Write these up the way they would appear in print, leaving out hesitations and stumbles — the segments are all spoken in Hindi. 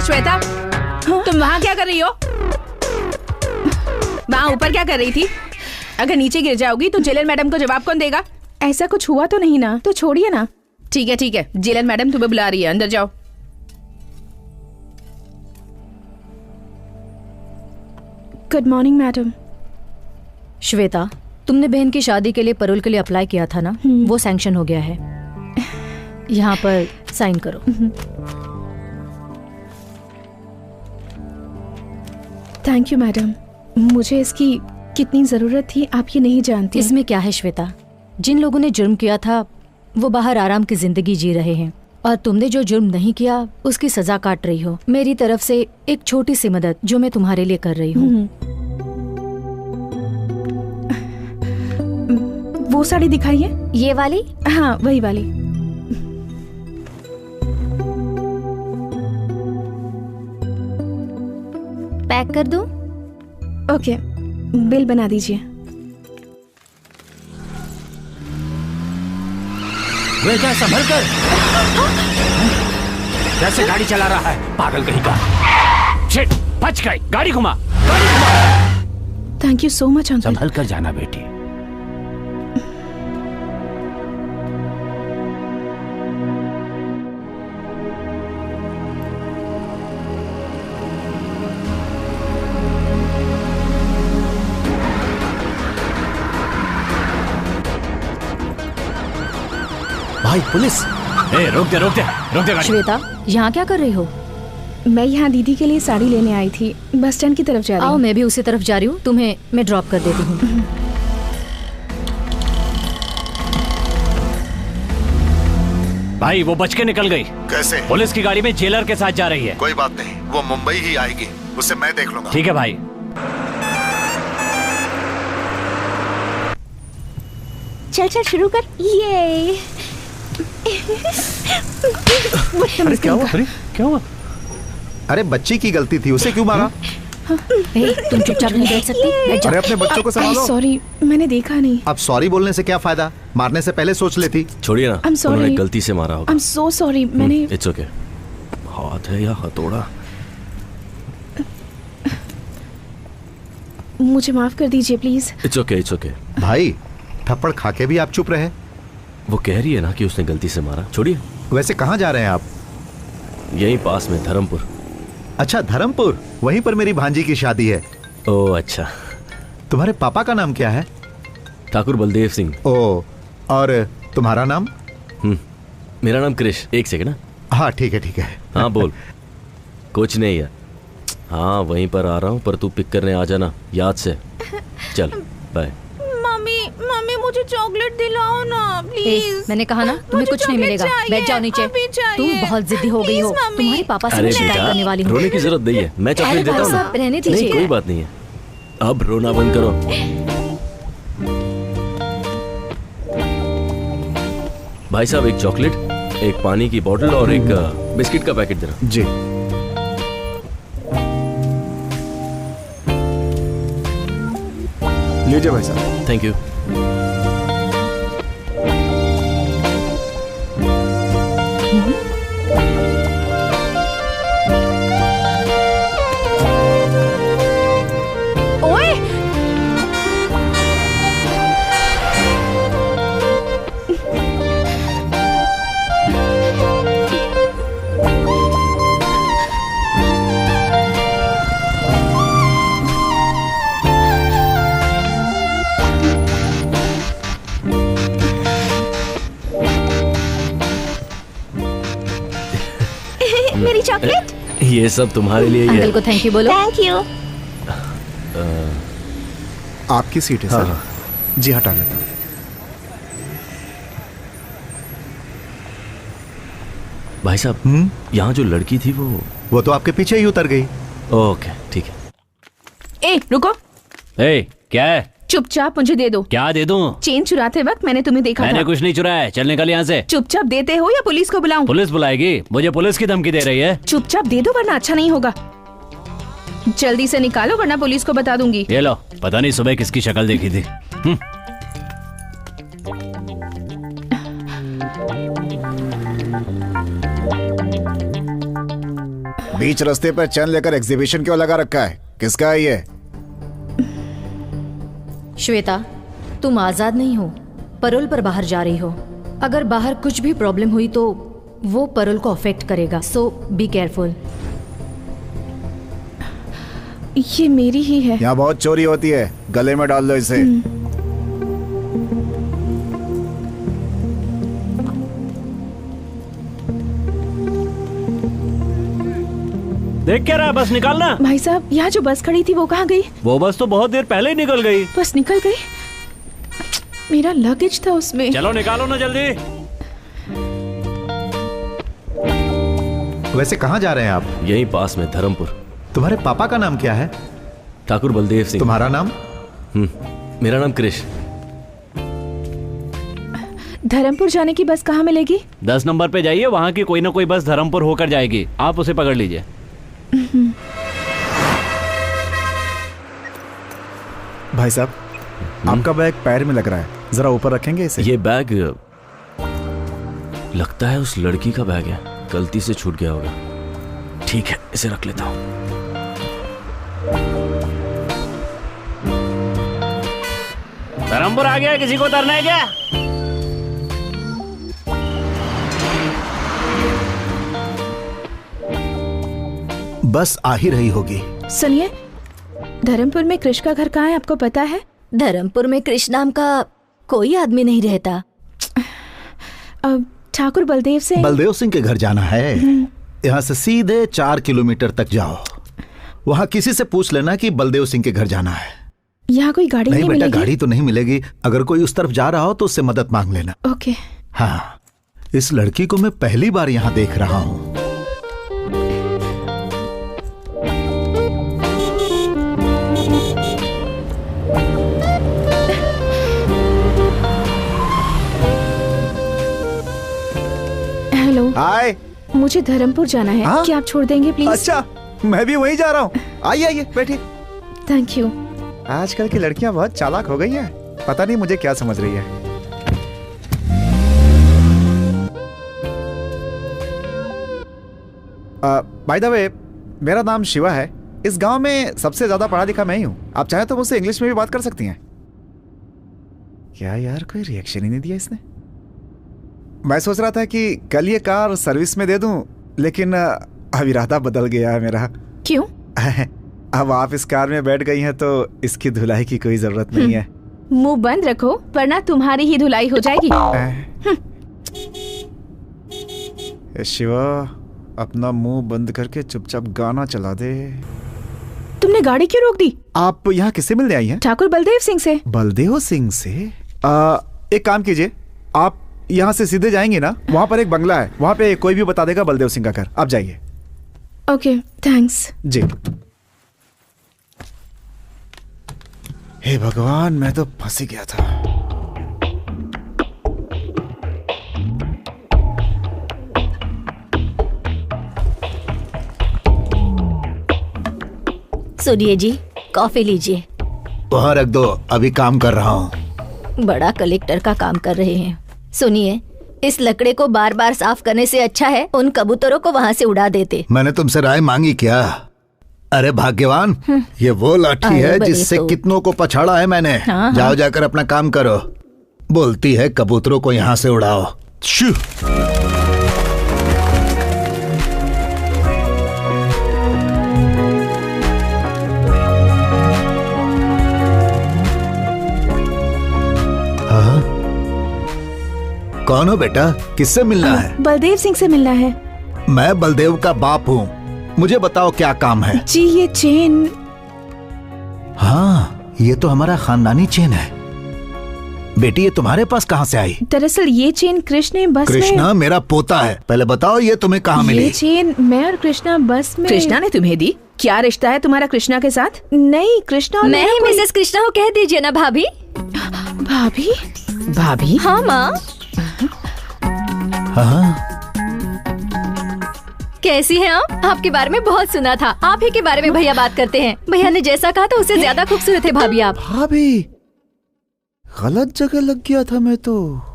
श्वेता, तुम वहाँ क्या कर रही हो? वहाँ ऊपर क्या कर रही थी? अगर नीचे गिर जाओगी तो जेलर मैडम को जवाब कौन देगा? ऐसा कुछ हुआ तो नहीं ना, तो छोड़िए ना। ठीक है, जेलर मैडम तुम्हें बुला रही है, अंदर जाओ। Good morning madam. श्वेता, तुमने बहन की शादी के लिए पैरोल के लिए अप्लाई किया था ना, वो सैंक्शन हो गया है। यहाँ पर साइन करो। थैंक यू मैडम, मुझे इसकी कितनी जरूरत थी आप ये नहीं जानती। इसमें क्या है श्वेता, जिन लोगों ने जुर्म किया था वो बाहर आराम की जिंदगी जी रहे हैं, और तुमने जो जुर्म नहीं किया उसकी सजा काट रही हो। मेरी तरफ से एक छोटी सी मदद जो मैं तुम्हारे लिए कर रही हूँ। वो साड़ी दिखाइए। ये वाली? हाँ, वही वाली। पैक कर दूं? ओके, बिल बना दीजिए। वे क्या, संभल कर। कैसे गाड़ी चला रहा है, पागल कहीं का। शिट, बच गई। गाड़ी घुमा, गाड़ी घुमा। Thank you so much uncle. संभल कर जाना बेटी। भाई पुलिस! रोक दे गाड़ी। श्वेता, यहाँ क्या कर रही हो? मैं यहाँ दीदी के लिए साड़ी लेने आई थी, बस स्टैंड की तरफ जा रही हूँ। आओ, मैं भी उसी तरफ जा रही हूँ, तुम्हें मैं ड्रॉप कर देती हूँ। भाई वो बच के निकल गई। कैसे? पुलिस की गाड़ी में जेलर के साथ जा रही है। कोई बात नहीं, वो मुंबई ही आएगी, उसे मैं देख लूंगा। ठीक है भाई। चल शुरू कर। ये अरे क्या हुआ? अरे बच्ची की गलती थी, उसे क्यों मारा? तुम चुपचाप नहीं बैठ सकती? अरे अपने बच्चों को संभालो। सॉरी, मैंने देखा नहीं। अब सॉरी बोलने से क्या फायदा, मारने से पहले सोच लेती। छोड़िए ना, I'm sorry. उन्होंने गलती से मारा होगा। I'm so sorry, मैंने। It's okay. हाथ है या हथौड़ा? मुझे माफ कर दीजिए प्लीज। It's okay. भाई थप्पड़ खा के भी आप चुप रहे। वो कह रही है ना कि उसने गलती से मारा। छोड़िए। वैसे कहाँ जा रहे हैं आप? यहीं पास में, धर्मपुर। अच्छा, धर्मपुर, वहीं पर मेरी भांजी की शादी है। ओह अच्छा। तुम्हारे पापा का नाम क्या है? ठाकुर बलदेव सिंह। ओह, और तुम्हारा नाम? मेरा नाम क्रिश। एक सेकंड। हाँ ठीक है। हाँ बोल। कुछ नहीं है। हाँ वहीं पर आ रहा हूँ, पर तू पिक करने आ जाना याद से। चल बाय। मम्मी मुझे चॉकलेट दिलाओ ना प्लीज। मैंने कहा ना तुम्हें कुछ नहीं मिलेगा। बैठ जाओ नीचे। तुम बहुत जिद्दी हो गई हो। तुम्हारे पापा से मैं शिकायत करने वाली हूँ। रोने की जरूरत नहीं है, मैं चॉकलेट देता हूँ। रहने दीजिए। नहीं कोई बात नहीं है, अब रोना बंद करो। भाई साहब, एक चॉकलेट, एक पानी की बोतल और एक बिस्किट का पैकेट देना। जी। लीजिए भाई साहब। Thank you. मेरी चॉकलेट। ये सब तुम्हारे लिए ही है। अंकल को थैंक यू बोलो। Thank you. आपकी सीट है सर। जी हटा लेता हूँ। भाई साहब, यहाँ जो लड़की थी वो तो आपके पीछे ही उतर गई। ओके ठीक है। ए रुको। ए क्या है? चुपचाप मुझे दे दो। क्या दे दूं? चेन चुराते वक्त मैंने तुम्हें देखा मैंने था। कुछ नहीं चुराया है, चल निकल यहाँ से। चुपचाप देते हो या पुलिस को बुलाऊं? पुलिस बुलाएगी? मुझे पुलिस की धमकी दे रही है। चुपचाप दे दो वरना अच्छा नहीं होगा। जल्दी से निकालो वरना पुलिस को बता दूंगी। ये लो, पता नहीं सुबह किसकी शक्ल देखी थी। बीच रास्ते पर चैन लेकर एग्जीबिशन क्यों लगा रखा है? किसका है ये? श्वेता, तुम आजाद नहीं हो, परोल पर बाहर जा रही हो। अगर बाहर कुछ भी प्रॉब्लम हुई तो वो परोल को अफेक्ट करेगा, सो बी केयरफुल। ये मेरी ही है। यहाँ बहुत चोरी होती है, गले में डाल लो इसे। देख क्या रहा है, बस निकालना। भाई साहब, यहाँ जो बस खड़ी थी वो कहाँ गई? वो बस तो बहुत देर पहले ही निकल गई। बस निकल गई? मेरा लगेज था उसमें। चलो निकालो ना जल्दी। वैसे कहाँ जा रहे हैं आप? यहीं पास में, धर्मपुर। तुम्हारे पापा का नाम क्या है? ठाकुर बलदेव सिंह। तुम्हारा नाम? मेरा नाम कृष। धर्मपुर जाने की बस कहाँ मिलेगी? 10 नंबर पे जाइए, वहाँ की कोई ना कोई बस धर्मपुर होकर जाएगी, आप उसे पकड़ लीजिए। भाई साहब, आपका बैग पैर में लग रहा है, जरा ऊपर रखेंगे इसे? ये बैग लगता है उस लड़की का बैग है, गलती से छूट गया होगा। ठीक है, इसे रख लेता हूं। धर्मपुर आ गया, किसी को उतरना है क्या? बस आ ही रही होगी। सुनिए, धर्मपुर में कृष का घर कहाँ है, आपको पता है? धर्मपुर में कृष नाम का कोई आदमी नहीं रहता। अब ठाकुर बलदेव सिंह के घर जाना है। यहाँ से सीधे 4 किलोमीटर तक जाओ, वहाँ किसी से पूछ लेना कि बलदेव सिंह के घर जाना है। यहाँ कोई गाड़ी नहीं बेटा, मिलेगी? गाड़ी तो नहीं मिलेगी। अगर कोई उस तरफ जा रहा हो तो उससे मदद मांग लेना। ओके। हाँ, इस लड़की को मैं पहली बार यहाँ देख रहा हूँ। हेलो। हाय। मुझे धर्मपुर जाना है। हाँ? क्या आप छोड़ देंगे प्लीज? अच्छा, मैं भी वहीं जा रहा हूँ। आइए आइए, बैठिए। Thank you. आजकल की लड़कियां बहुत चालाक हो गई हैं। पता नहीं मुझे क्या समझ रही है। बाय द वे, मेरा नाम शिवा है। इस गांव में सबसे ज्यादा पढ़ा लिखा मैं ही हूँ। आप चाहे तो मुझसे इंग्लिश में भी बात कर सकती हैं। क्या यार, कोई रिएक्शन ही नहीं दिया इसने। मैं सोच रहा था कि कल ये कार सर्विस में दे दूं, लेकिन अब इरादा बदल गया है मेरा। क्यों? अब आप इस कार में बैठ गई हैं तो इसकी धुलाई की कोई जरूरत नहीं है। मुंह बंद रखो, वरना तुम्हारी ही धुलाई हो जाएगी। शिवा, अपना मुंह बंद करके चुपचाप गाना चला दे। तुमने गाड़ी क्यों रोक दी? आप यहाँ किससे मिलने आई हैं? ठाकुर बलदेव सिंह से। बलदेव सिंह से? एक काम कीजिए, आप यहाँ से सीधे जाएंगे ना, वहाँ पर एक बंगला है, वहाँ पे कोई भी बता देगा बलदेव सिंह का घर। आप जाइए। Okay, thanks. जी। हे भगवान, मैं तो फंस ही गया था। सुनिए जी, कॉफी लीजिए। वहाँ रख दो, अभी काम कर रहा हूँ। बड़ा कलेक्टर का काम कर रहे हैं। सुनिए, इस लकड़े को बार बार साफ करने से अच्छा है उन कबूतरों को वहाँ से उड़ा देते। मैंने तुमसे राय मांगी क्या? अरे भाग्यवान, ये वो लाठी है जिससे कितनों को पछाड़ा है मैंने। हाँ, जाओ जाकर अपना काम करो। बोलती है कबूतरों को यहाँ से उड़ाओ। शू। हाँ? कौन हो बेटा, किससे मिलना है? बलदेव सिंह से मिलना है। मैं बलदेव का बाप हूँ, मुझे बताओ क्या काम है? जी, ये चेन। हाँ, ये तो हमारा खानदानी चेन है। बेटी, ये तुम्हारे पास कहाँ से आई? दरअसल ये चेन कृष्ण बस में। कृष्णा मेरा पोता है। पहले बताओ ये तुम्हें कहाँ मिली? ये चेन मैं और कृष्णा बस में। कृष्णा ने तुम्हें दी? क्या रिश्ता है तुम्हारा कृष्णा के साथ? नहीं, कृष्णा और मैं ही मिसेस कृष्णा को कह दीजिए ना भाभी। भाभी? भाभी? हाँ माँ। हाँ? कैसी हैं आप? आपके बारे में बहुत सुना था। आप ही के बारे में भैया बात करते हैं। भैया ने जैसा कहा था उससे ज्यादा खूबसूरत है भाभी आप। भाभी, गलत जगह लग गया था मैं तो।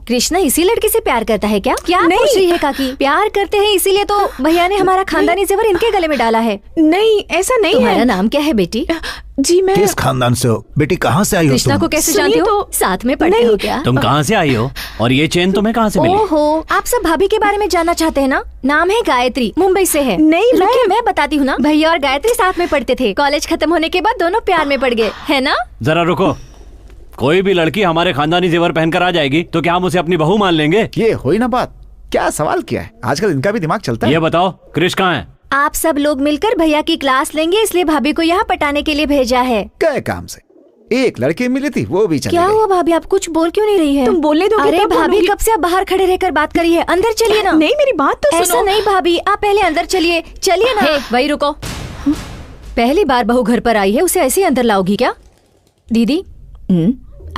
कृष्णा इसी लड़की से प्यार करता है क्या? क्या नहीं। पूछ रही है काकी? प्यार करते हैं इसीलिए तो भैया ने हमारा खानदानी जेवर इनके गले में डाला है। नहीं, ऐसा नहीं तुम्हारा है। नाम क्या है बेटी? जी मैं किस खानदान से हो बेटी? कहाँ से आई हो कृष्णा तुम? को कैसे सुनिए जानती हो? तो- साथ में पढ़ते नहीं। हो क्या? तुम कहाँ से आई हो और ये चेन तुम्हें कहाँ से मिली? ओहो, आप सब भाभी के बारे में जानना चाहते हैं ना? नाम है गायत्री, मुंबई से है। नहीं, रुकिए, मैं बताती हूँ ना। भैया और गायत्री साथ में पढ़ते थे। कॉलेज खत्म होने के बाद दोनों प्यार में पड़ गए, है ना? जरा रुको, कोई भी लड़की हमारे खानदानी जेवर पहनकर आ जाएगी तो क्या हम उसे अपनी बहू मान लेंगे? ये हुई ना बात। क्या सवाल किया है? आजकल इनका भी दिमाग चलता है। ये बताओ क्रिश कहाँ है? आप सब लोग मिलकर भैया की क्लास लेंगे, इसलिए भाभी को यहाँ पटाने के लिए भेजा है। क्या काम से? एक लड़की मिली थी, वो भी चली क्या गई। हुआ भाभी, आप कुछ बोल क्यों नहीं रही है? तुम बोलने दोगे अरे तब भाभी, बोलूंगी। कब से आप बाहर खड़े रहकर बात करी है? अंदर चलिए ना। नहीं, मेरी बात तो ऐसा सुनो। नहीं भाभी, आप पहले अंदर चलिए। चलिए ना। वही रुको। पहली बार बहू घर पर आई है, उसे ऐसे ही अंदर लाओगी क्या? दीदी,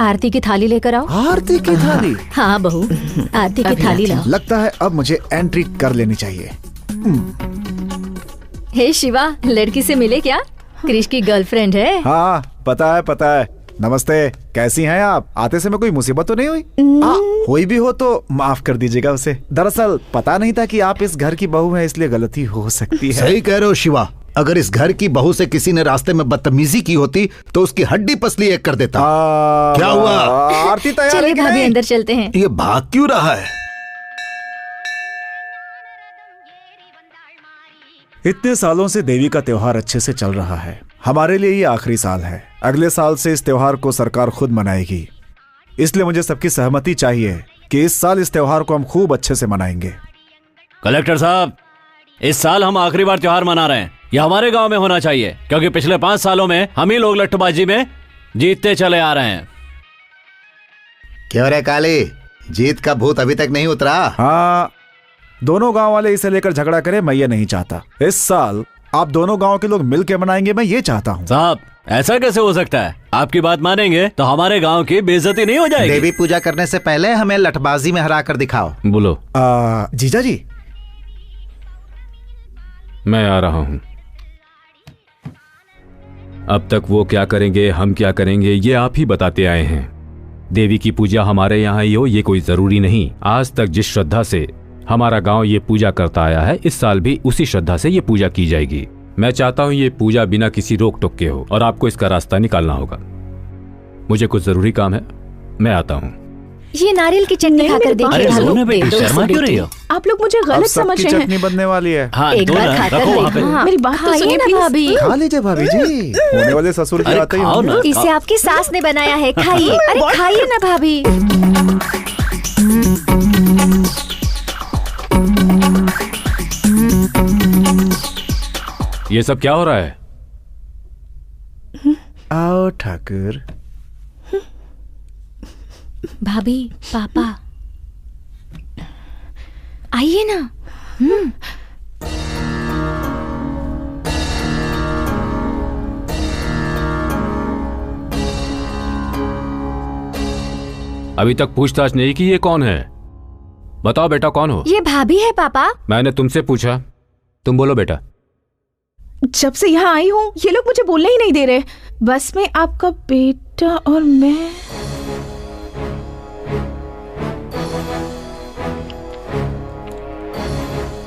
आरती की थाली लेकर आओ। आरती की थाली? हाँ बहू, आरती की थाली लाओ। लगता है अब मुझे एंट्री कर लेनी चाहिए। हे शिवा, लड़की से मिले क्या? क्रिश की गर्लफ्रेंड है। हाँ पता है पता है। नमस्ते, कैसी हैं आप? आते समय कोई मुसीबत तो नहीं हुई? हुई भी हो तो माफ कर दीजिएगा उसे। दरअसल पता नहीं था कि आप इस घर की बहू हैं, इसलिए गलती हो सकती है। सही कह रहे हो शिवा। अगर इस घर की बहू से किसी ने रास्ते में बदतमीजी की होती तो उसकी हड्डी पसली एक कर देता। क्या हुआ? आरती तैयार है चलिए कि भाभी, नहीं? अंदर चलते हैं। ये भाग क्यों रहा है? इतने सालों से देवी का त्योहार अच्छे से चल रहा है। हमारे लिए ये आखिरी साल है। अगले साल से इस त्योहार को सरकार खुद मनाएगी, इसलिए मुझे सबकी सहमति चाहिए कि इस साल इस त्योहार को हम खूब अच्छे से मनाएंगे। कलेक्टर साहब, इस साल हम आखिरी बार त्योहार मना रहे हैं। यह हमारे गांव में होना चाहिए, क्योंकि पिछले 5 सालों में हम ही लोग लट्टूबाजी में जीतते चले आ रहे हैं। क्यों रे काली, जीत का भूत अभी तक नहीं उतरा? हाँ, दोनों गांव वाले इसे लेकर झगड़ा करें, मैं ये नहीं चाहता। इस साल आप दोनों गांव के लोग मिलकर मनाएंगे, मैं ये चाहता हूँ। साहब, ऐसा कैसे हो सकता है? आपकी बात मानेंगे तो हमारे गांव की बेइज्जती नहीं हो जाएगी। देवी पूजा करने से पहले हमें लठबाजी में हरा कर दिखाओ। बोलो। जीजा जी, मैं आ रहा हूं। अब तक वो क्या करेंगे, हम क्या करेंगे, ये आप ही बताते आए हैं। देवी की पूजा हमारे यहाँ ही हो ये कोई जरूरी नहीं। आज तक जिस श्रद्धा से हमारा गांव ये पूजा करता आया है, इस साल भी उसी श्रद्धा से ये पूजा की जाएगी। मैं चाहता हूँ ये पूजा बिना किसी रोक टोक के हो और आपको इसका रास्ता निकालना होगा। मुझे कुछ जरूरी काम है, मैं आता हूँ। ये नारियल की चटनी नहीं, खाकर मेरी बात देखिए। सुनो। लो, दोनों दे बेटी दो शर्मा इसे क्यों रही बेटी। हो? आप लोग मुझे अब गलत समझ सबकी रहे चटनी हैं। बनने वाली है। हाँ, एक दो बार ना, खाकर रखो वहाँ पे। देखो। हाँ, मेरी बात तो खाइए सुनिए, ना please। भाभी। खा लीजिए भाभी जी, होने वाले ससुर की अरे बातें ही खाओ होंगी। ना। इसे आपकी सास ने बनाया है, खाइए। अरे खाइए ना भाभी। ये सब क्या हो रहा है? आओ ठाकुर। भाभी, पापा, आइए ना। अभी तक पूछताछ नहीं की ये कौन है? बताओ बेटा, कौन हो? ये भाभी है पापा। मैंने तुमसे पूछा, तुम बोलो बेटा। जब से यहाँ आई हूँ ये लोग मुझे बोलने ही नहीं दे रहे। बस में आपका बेटा और मैं।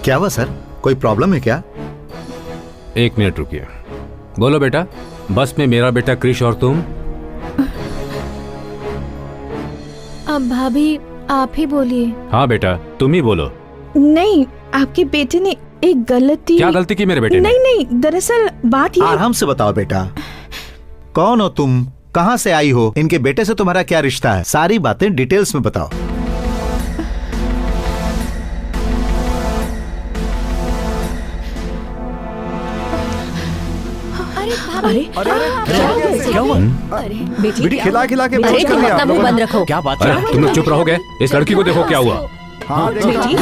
क्या हुआ सर, कोई प्रॉब्लम है क्या? 1 मिनट रुकिए। बोलो बेटा, बस में मेरा बेटा क्रिश और तुम? अब भाभी आप ही बोलिए। हाँ बेटा, तुम ही बोलो। नहीं, आपके बेटे ने एक गलती। क्या गलती की मेरे बेटे ने? नहीं नहीं, दरअसल बात ये। आराम से बताओ बेटा, कौन हो तुम, कहाँ से आई हो, इनके बेटे से तुम्हारा क्या रिश्ता है, सारी बातें डिटेल्स में बताओ। अरे अरे क्या हुआ? बेटी खिला खिला के अरे बेहोश कर तुम दिया अपना आप मुंह लोगों बंद ने। रखो। क्या बात अरे है? तुम लोग चुप रहोगे? इस लड़की को देखो क्या हुआ। हाँ, देखो। बेटी,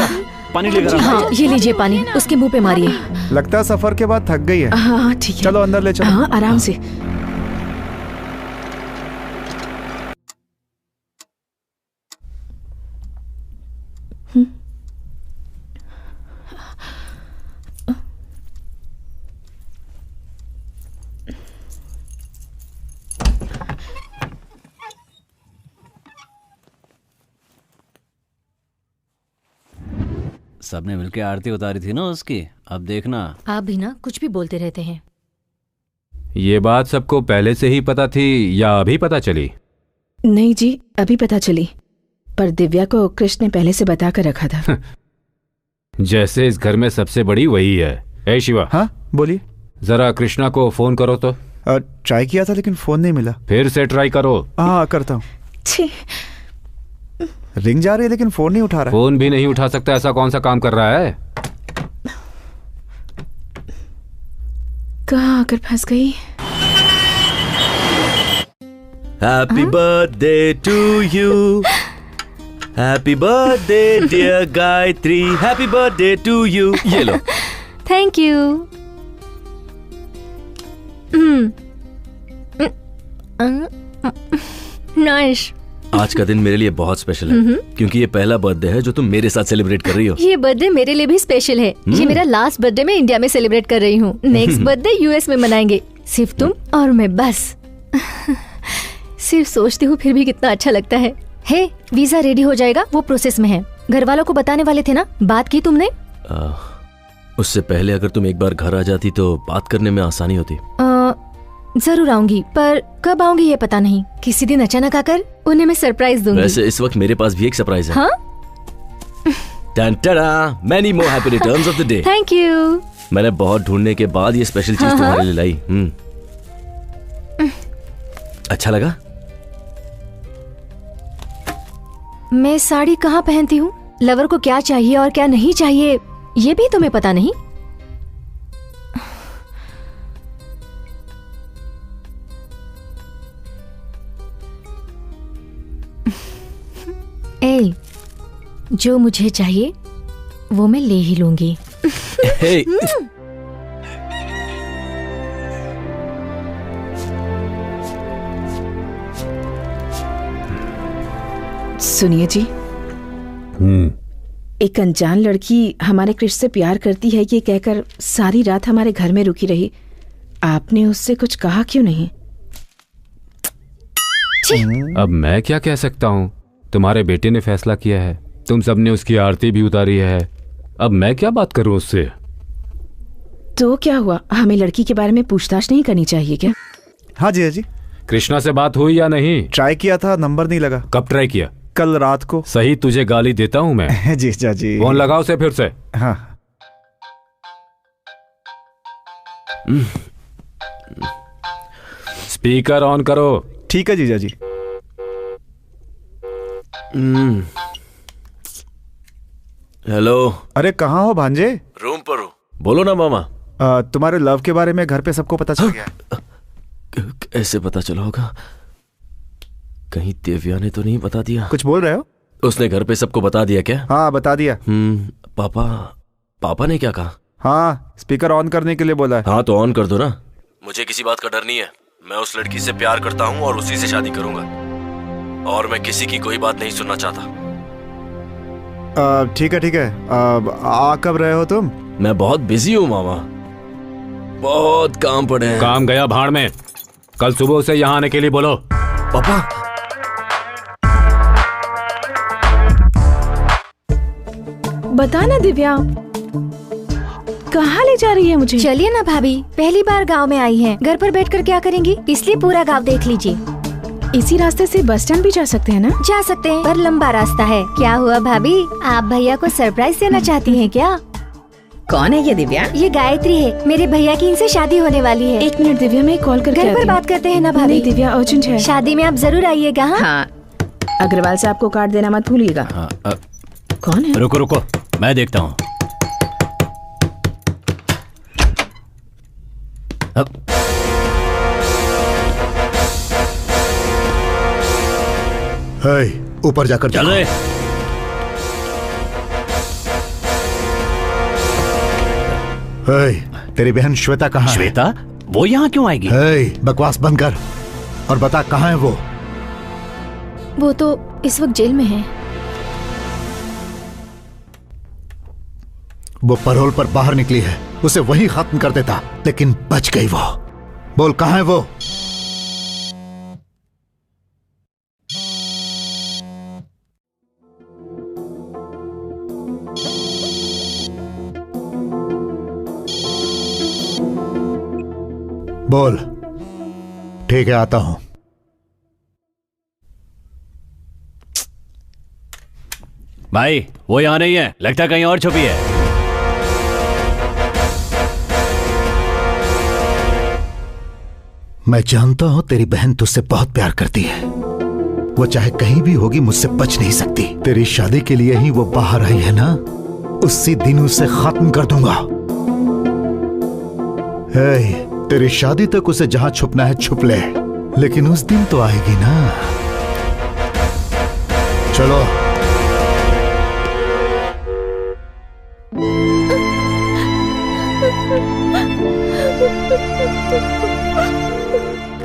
पानी लेकर आओ। हाँ, ये लीजिए पानी, उसके मुंह पे मारिए। लगता है सफर के बाद थक गई है। हाँ ठीक है। चलो अंदर ले चलो। हाँ आराम से। सबने मिलके आरती उतारी थी ना उसकी, अब देखना। आप भी ना कुछ भी बोलते रहते हैं। ये बात सबको पहले से ही पता थी या अभी पता चली? नहीं जी, अभी पता चली, पर दिव्या को कृष्ण ने पहले से बता कर रखा था। जैसे इस घर में सबसे बड़ी वही है। ए शिवा, हाँ बोलिए। जरा कृष्णा को फोन करो तो। ट्राई किया था लेकिन फोन नहीं मिला। फिर से ट्राई करो। हाँ करता हूँ। छी, रिंग जा रही है लेकिन फोन नहीं उठा रहा। फोन भी नहीं उठा सकता, ऐसा कौन सा काम कर रहा है? कहाँ आकर फंस गई। Happy birthday to you. Happy birthday dear Gayatri. Happy birthday to you. ये लो। Thank you. नाइस। आज का दिन मेरे लिए बहुत स्पेशल है क्योंकि ये पहला बर्थडे है जो तुम मेरे साथ सेलिब्रेट कर रही हो। ये बर्थडे मेरे लिए भी स्पेशल है। ये मेरा लास्ट बर्थडे मैं इंडिया में सेलिब्रेट कर रही हूँ। नेक्स्ट बर्थडे यूएस में मनाएंगे, सिर्फ तुम और मैं बस। सिर्फ सोचती हूँ फिर भी कितना अच्छा लगता है। हे, वीजा रेडी हो जाएगा, वो प्रोसेस में है। घर वालों को बताने वाले थे ना, बात की तुमने? उससे पहले अगर तुम एक बार घर आ जाती तो बात करने में आसानी होती। जरूर आऊंगी, पर कब आऊंगी ये पता नहीं। किसी दिन अचानक आकर उन्हें मैं सरप्राइज दूंगी। वैसे इस वक्त मेरे पास भी एक सरप्राइज है। हाँ? Many more happy returns of the day. Thank you. मैंने बहुत ढूंढने के बाद ये स्पेशल चीज तुम्हारे लिए लाई। अच्छा लगा? मैं साड़ी कहाँ पहनती हूँ, लवर को क्या चाहिए और क्या नहीं चाहिए, ये भी तुम्हें पता नहीं? ए, जो मुझे चाहिए वो मैं ले ही लूंगी। Hey. सुनिए जी, एक अनजान लड़की हमारे कृष्ण से प्यार करती है ये कहकर सारी रात हमारे घर में रुकी रही। आपने उससे कुछ कहा क्यों नहीं? अब मैं क्या कह सकता हूँ? तुम्हारे बेटे ने फैसला किया है, तुम सबने उसकी आरती भी उतारी है, अब मैं क्या बात करूँ उससे? तो क्या हुआ, हमें लड़की के बारे में पूछताछ नहीं करनी चाहिए क्या? हाँ जी, जी। कृष्णा से बात हुई या नहीं? ट्राई किया था, नंबर नहीं लगा। कब ट्राई किया? कल रात को। सही तुझे गाली देता हूँ मैं। जी जी। फोन लगाओ उसे फिर से। हाँ। स्पीकर ऑन करो। ठीक है जीजा जी। हेलो। अरे कहाँ हो भांजे? रूम पर हो। बोलो ना मामा। तुम्हारे लव के बारे में घर पे सबको पता चल गया। कैसे पता चला होगा? कहीं दिव्या ने तो नहीं बता दिया? कुछ बोल रहे हो? उसने घर पे सबको बता दिया क्या? हाँ बता दिया। पापा ने क्या कहा? हाँ, स्पीकर ऑन करने के लिए बोला है। हाँ तो ऑन कर दो ना। मुझे किसी बात का डर नहीं है, मैं उस लड़की से प्यार करता हूँ और उसी से शादी करूंगा और मैं किसी की कोई बात नहीं सुनना चाहता। ठीक है। आ कब रहे हो तुम? मैं बहुत बिजी हूँ मामा, बहुत काम पड़े हैं। काम गया भाड़ में, कल सुबह से यहाँ आने के लिए बोलो। पापा बता ना दिव्या, कहाँ ले जा रही है मुझे? चलिए ना भाभी, पहली बार गांव में आई हैं, घर पर बैठकर क्या करेंगी, इसलिए पूरा गांव देख लीजिए। इसी रास्ते से बस स्टैंड भी जा सकते हैं ना? जा सकते हैं, पर लंबा रास्ता है। क्या हुआ भाभी, आप भैया को सरप्राइज देना चाहती हैं क्या? कौन है ये दिव्या? ये गायत्री है, मेरे भैया की इनसे शादी होने वाली है। 1 मिनट दिव्या, मैं कॉल करके घर आती पर हूँ। बात करते हैं ना भाभी। नहीं दिव्या, अर्जेंट है। शादी में आप जरूर आइएगा। हाँ, अग्रवाल से आपको कार्ड देना मत भूलिएगा। कौन है? रुको, मैं देखता हूँ। ऊपर जाकर चल रहे। तेरी बहन श्वेता कहाँ है? श्वेता? वो यहाँ क्यों आएगी? बकवास बंद कर और बता कहाँ है वो? वो तो इस वक्त जेल में है। वो पैरोल पर बाहर निकली है, उसे वहीं खत्म कर देता, लेकिन बच गई वो। बोल कहाँ है वो? बोल। ठीक है, आता हूं। भाई वो यहाँ नहीं है, लगता है कहीं और छुपी है। मैं जानता हूं तेरी बहन तुझसे बहुत प्यार करती है। वो चाहे कहीं भी होगी, मुझसे बच नहीं सकती। तेरी शादी के लिए ही वो बाहर आई है ना, उसी दिन उसे खत्म कर दूंगा। तेरी शादी तक उसे जहां छुपना है छुप ले, लेकिन उस दिन तो आएगी ना। चलो।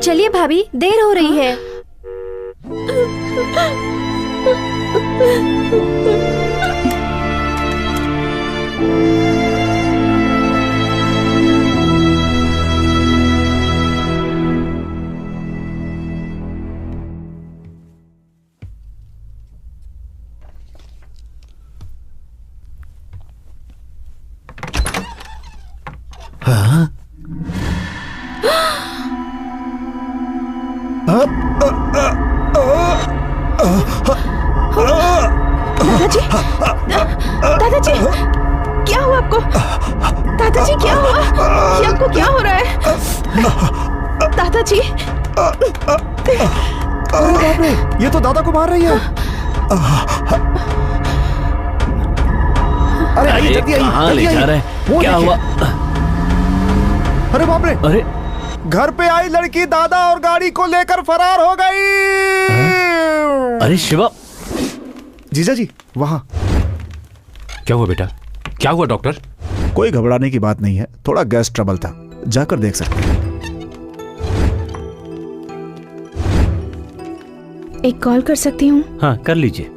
चलिए भाभी, देर हो रही है। हाँ? दादाजी, दादाजी, क्या हुआ आपको? दादाजी क्या हुआ? ये आपको क्या हो रहा है? दादाजी, अरे बाप रे, ये तो दादा को मार रही है। अरे आइए, जल्दी आइए। कहाँ ले जा रहे हैं? क्या हुआ? अरे बाप रे, अरे घर पे आई लड़की दादा और गाड़ी को लेकर फरार हो गई। अरे शिवा। जीजा जी वहां। क्या हुआ बेटा? क्या हुआ डॉक्टर? कोई घबराने की बात नहीं है, थोड़ा गैस ट्रबल था, जाकर देख सकते हैं। एक कॉल कर सकती हूँ? हाँ कर लीजिए।